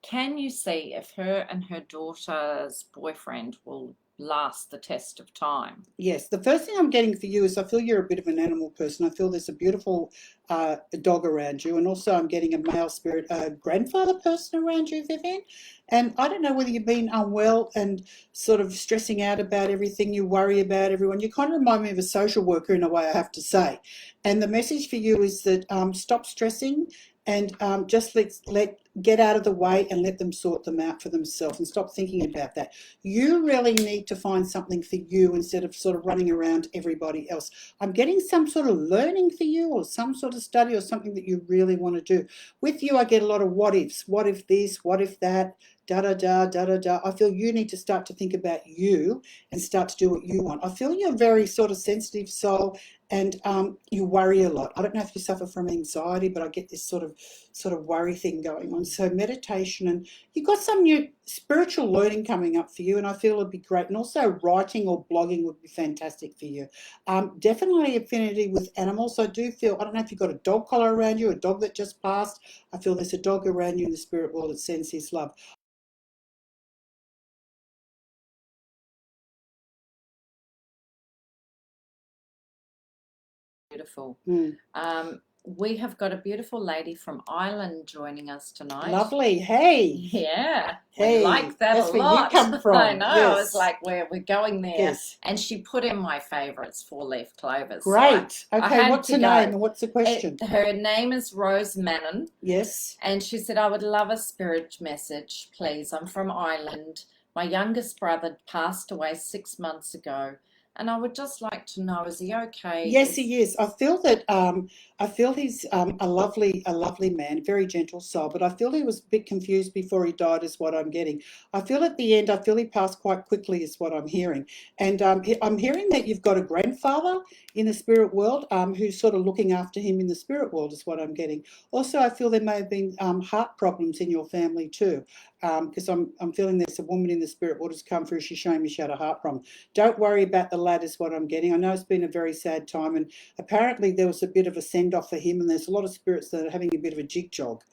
Can you see if her and her daughter's boyfriend will last the test of time? Yes, the first thing I'm getting for you is I feel you're a bit of an animal person. I feel there's a beautiful dog around you, and also I'm getting a male spirit, grandfather person around you, Vivian. And I don't know whether you've been unwell and sort of stressing out about everything. You worry about everyone. You kind of remind me of a social worker in a way, I have to say. And the message for you is that stop stressing and just get out of the way and let them sort them out for themselves and stop thinking about that. You really need to find something for you instead of sort of running around everybody else. I'm getting some sort of learning for you or some sort of study or something that you really want to do. With you, I get a lot of what ifs. What if this? What if that? Da da da da da da. I feel you need to start to think about you and start to do what you want. I feel you're a very sort of sensitive soul, and you worry a lot. I don't know if you suffer from anxiety, but I get this sort of worry thing going on. So meditation, and you've got some new spiritual learning coming up for you, and I feel it'd be great. And also writing or blogging would be fantastic for you. Definitely affinity with animals. I do feel, I don't know if you've got a dog collar around you, a dog that just passed. I feel there's a dog around you in the spirit world that sends his love. Beautiful. Mm. We have got a beautiful lady from Ireland joining us tonight. Lovely. Hey. Yeah, Hey. we like that That's a where lot. you come from. I know. Yes. I was like, we're going there. Yes. And she put in my favourites, four-leaf clovers. Great. So I okay. had What's to her go. name and what's the question? Her name is Rose Mannon. Yes. And she said, I would love a spirit message, please. I'm from Ireland. My youngest brother passed away 6 months ago. And I would just like to know, is he okay? Yes, he is. I feel that I feel he's a lovely man, very gentle soul. But I feel he was a bit confused before he died, is what I'm getting. I feel at the end, I feel he passed quite quickly, is what I'm hearing. And I'm hearing that you've got a grandfather in the spirit world who's sort of looking after him in the spirit world, is what I'm getting. Also, I feel there may have been heart problems in your family too, because I'm feeling there's a woman in the spirit world who's come through. She's showing me she had a heart problem. Don't worry about the lad, is what I'm getting. I know it's been a very sad time, and apparently there was a bit of a send-off for him, and there's a lot of spirits that are having a bit of a jig jog,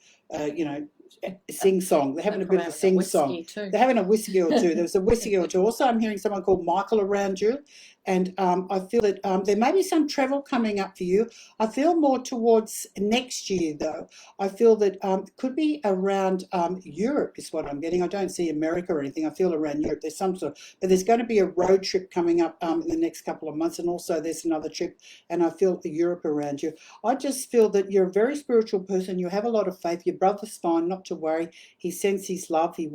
sing-song. They're having a bit of a sing-song. They're having a whiskey or two. There was a whiskey or two. Also, I'm hearing someone called Michael around you, and I feel that there may be some travel coming up for you. I feel more towards next year, though. I feel that it could be around Europe, is what I'm getting. I don't see America or anything. I feel around Europe. There's some sort of, but there's going to be a road trip coming up in the next couple of months, and also there's another trip, and I feel Europe around you. I just feel that you're a very spiritual person. You have a lot of faith. Your brother's fine, not to worry. He sends his love. He's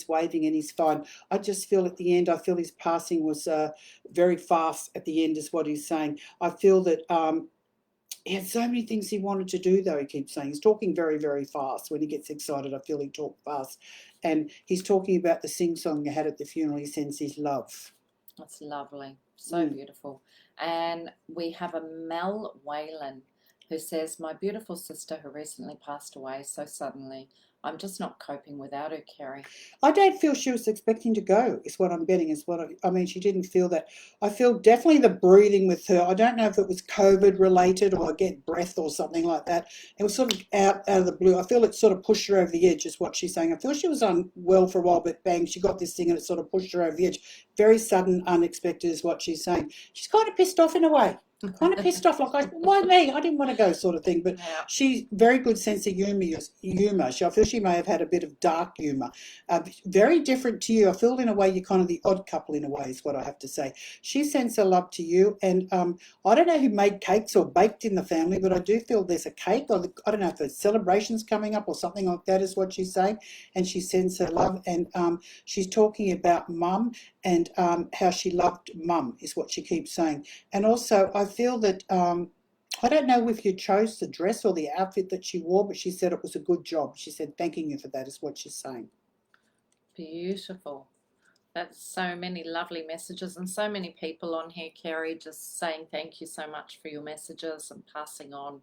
waving and he's fine. I just feel at the end, I feel his passing was very fast at the end, is what he's saying. I feel that he had so many things he wanted to do, though, he keeps saying. He's talking very, very fast. When he gets excited, I feel he talks fast. And he's talking about the sing-song you had at the funeral. He sends his love. That's lovely. So beautiful. And we have a Mel Whalen who says, my beautiful sister who recently passed away so suddenly, I'm just not coping without her, Kerrie. I don't feel she was expecting to go, is what I'm getting, is what I mean, she didn't feel that. I feel definitely the breathing with her. I don't know if it was COVID related or I get breath or something like that. It was sort of out of the blue. I feel it sort of pushed her over the edge, is what she's saying. I feel she was unwell for a while, but bang, she got this thing and it sort of pushed her over the edge. Very sudden, unexpected, is what she's saying. She's kind of pissed off in a way. Kind of pissed off, like, why me? I didn't want to go, sort of thing. But she's very good sense of humour. I feel she may have had a bit of dark humour. Very different to you. I feel in a way you're kind of the odd couple in a way, is what I have to say. She sends her love to you, and I don't know who made cakes or baked in the family, but I do feel there's a cake. Or I don't know if it's celebrations coming up or something like that, is what she's saying. And she sends her love, and she's talking about mum and how she loved mum, is what she keeps saying. And also, I feel that I don't know if you chose the dress or the outfit that she wore, but she said it was a good job. She said, thanking you for that, is what she's saying. Beautiful. That's so many lovely messages and so many people on here, Kerrie, just saying thank you so much for your messages and passing on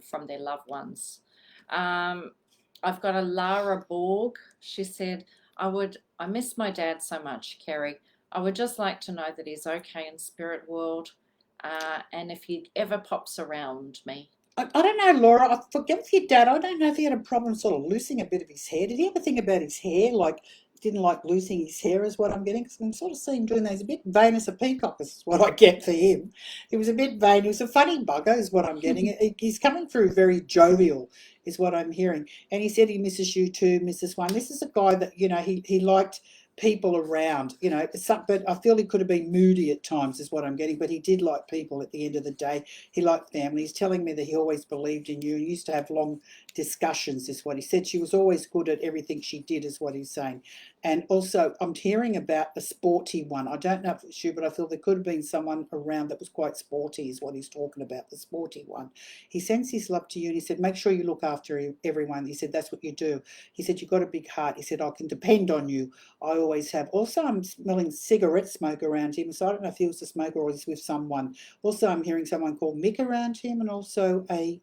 from their loved ones. I've got a Lara Borg. She said, I miss my dad so much, Kerrie. I would just like to know that he's okay in spirit world, and if he ever pops around me. I don't know, Laura. I forget with your dad. I don't know if he had a problem sort of losing a bit of his hair. Did he ever think about his hair? Like, didn't like losing his hair, is what I'm getting. Because I can sort of see him doing that. He's a bit vain as a peacock, is what I get for him. He was a bit vain. He was a funny bugger, is what I'm getting. He's coming through very jovial, is what I'm hearing. And he said he misses you too, Mrs. One. This is a guy that, he liked people around, but I feel he could have been moody at times, is what I'm getting, but he did like people at the end of the day. He liked family. He's telling me that he always believed in you and used to have long discussions, is what he said. She was always good at everything she did, is what he's saying. And also, I'm hearing about a sporty one. I don't know if it's you, but I feel there could have been someone around that was quite sporty, is what he's talking about, the sporty one. He sends his love to you, and he said, make sure you look after everyone. He said, that's what you do. He said, you've got a big heart. He said, I can depend on you. I always have. Also, I'm smelling cigarette smoke around him, so I don't know if he was a smoker or he's with someone. Also, I'm hearing someone called Mick around him, and also a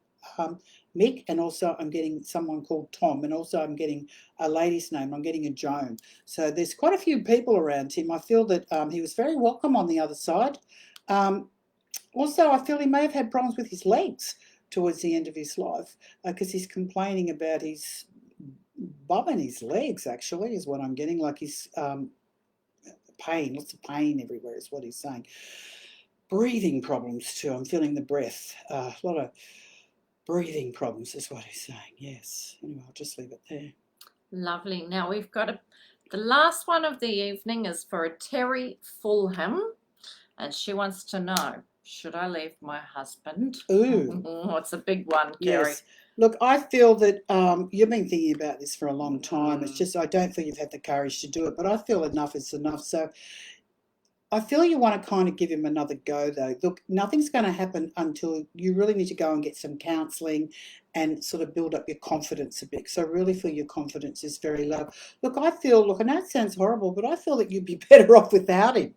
Mick, and also I'm getting someone called Tom, and also I'm getting a lady's name. I'm getting a Joan. So there's quite a few people around him. I feel that he was very welcome on the other side. Also, I feel he may have had problems with his legs towards the end of his life, because he's complaining about his bum and his legs, actually, is what I'm getting, like his pain, lots of pain everywhere, is what he's saying. Breathing problems too. I'm feeling the breath. A lot of breathing problems is what he's saying. Yes. Anyway, I'll just leave it there. Lovely. Now we've got the last one of the evening is for a Terry Fulham, and she wants to know, should I leave my husband? Ooh. Oh, it's a big one, Kerrie. Yes. Look, I feel that you've been thinking about this for a long time. It's just I don't feel you've had the courage to do it, but I feel enough is enough. So I feel you want to kind of give him another go, though. Look, nothing's going to happen until you really need to go and get some counselling and sort of build up your confidence a bit. So I really feel your confidence is very low. Look, I know it sounds horrible, but I feel that you'd be better off without him.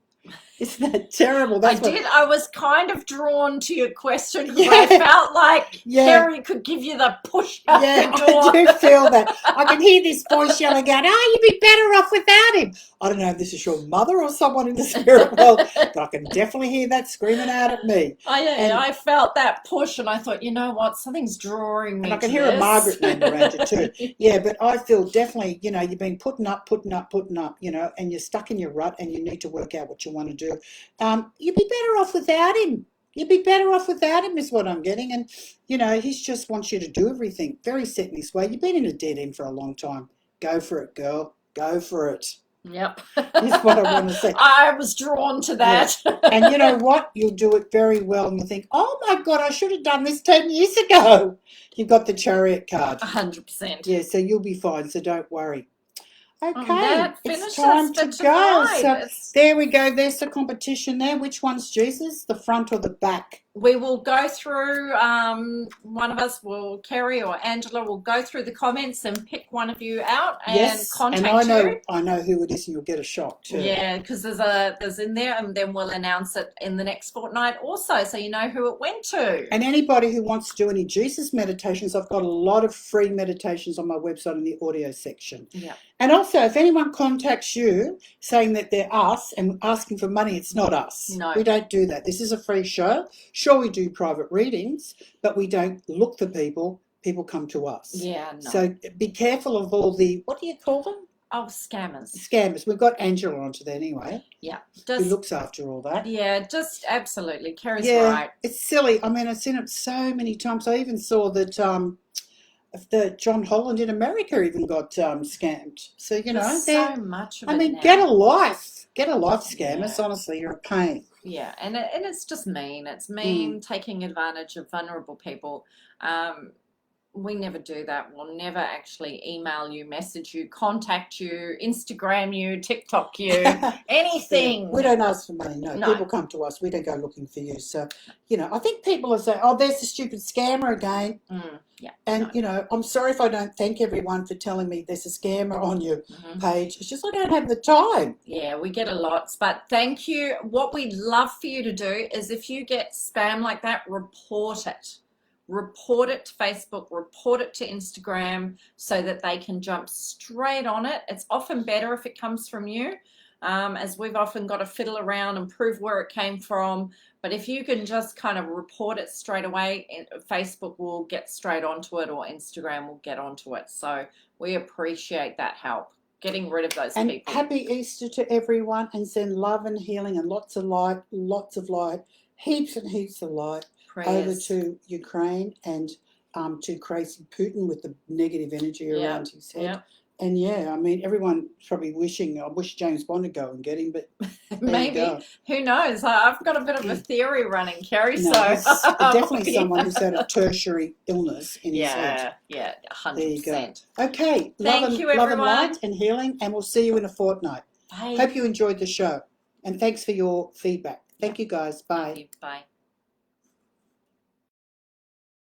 Isn't that terrible? I was kind of drawn to your question because Yeah. I felt like Yeah. Kerrie could give you the push out Yeah, the door. I do feel that. I can hear this voice yelling out, oh, you'd be better off without him. I don't know if this is your mother or someone in the spirit world, but I can definitely hear that screaming out at me. I felt that push, and I thought, you know what, something's drawing me. And I can to hear a this. Margaret name around you too. Yeah, but I feel definitely, you've been putting up, and you're stuck in your rut and you need to work out what you want to do. You'd be better off without him. You'd be better off without him is what I'm getting. And, he just wants you to do everything. Very set in his way. You've been in a dead end for a long time. Go for it, girl. Go for it. Yep. Is what I want to say. I was drawn to that. Yeah. And you know what? You'll do it very well. And you'll think, oh, my God, I should have done this 10 years ago. You've got the Chariot card. 100%. Yeah, so you'll be fine. So don't worry. Okay, That it's finishes time for to go. tonight. So there we go. There's the competition there. Which one's Jesus, the front or the back? We will go through, one of us will, Kerrie or Angela, will go through the comments and pick one of you out and contact you. I know who it is, and you'll get a shot too. Yeah, because there's in there, and then we'll announce it in the next fortnight also, so you know who it went to. And anybody who wants to do any Jesus meditations, I've got a lot of free meditations on my website in the audio section. Yeah. And also, if anyone contacts you saying that they're us and asking for money, it's not us. No. We don't do that. This is a free show. Sure, we do private readings, but we don't look for people. People come to us. Yeah, no. So be careful of all the, what do you call them? Oh, scammers. Scammers. We've got Angela onto that anyway. Yeah. Who looks after all that. Yeah, just absolutely. Kerrie's right. It's silly. I mean, I've seen it so many times. I even saw that the John Holland in America even got scammed. So, There's so much of it now. get a life. Get a life, scammers. Honestly, you're a pain. Yeah, and it's just mean. It's mean taking advantage of vulnerable people. We never do that. We'll never actually email you, message you, contact you, Instagram you, TikTok you, anything. Yeah, we don't ask for money. No, people come to us. We don't go looking for you. So, I think people are saying, oh, there's the stupid scammer again. Yeah. And, I'm sorry if I don't thank everyone for telling me there's a scammer on your page. It's just I don't have the time. Yeah, we get a lot. But thank you. What we'd love for you to do is if you get spam like that, report it. Report it to Facebook, report it to Instagram so that they can jump straight on it. It's often better if it comes from you, as we've often got to fiddle around and prove where it came from. But if you can just kind of report it straight away, Facebook will get straight onto it or Instagram will get onto it. So we appreciate that help, getting rid of those people. And happy Easter to everyone, and send love and healing and lots of light, heaps and heaps of light. Over to Ukraine and to crazy Putin with the negative energy around his head. Yeah. And I mean, everyone's probably wishing, I wish James Bond would go and get him, but maybe, who knows? I've got a bit of a theory running, Kerrie, no, so. Definitely someone who's had a tertiary illness in his head. Yeah, 100%. There you go. Okay, Thank you, love and everyone. light and healing, and we'll see you in a fortnight. Bye. Hope you enjoyed the show, and thanks for your feedback. Thank you guys. Bye. Bye.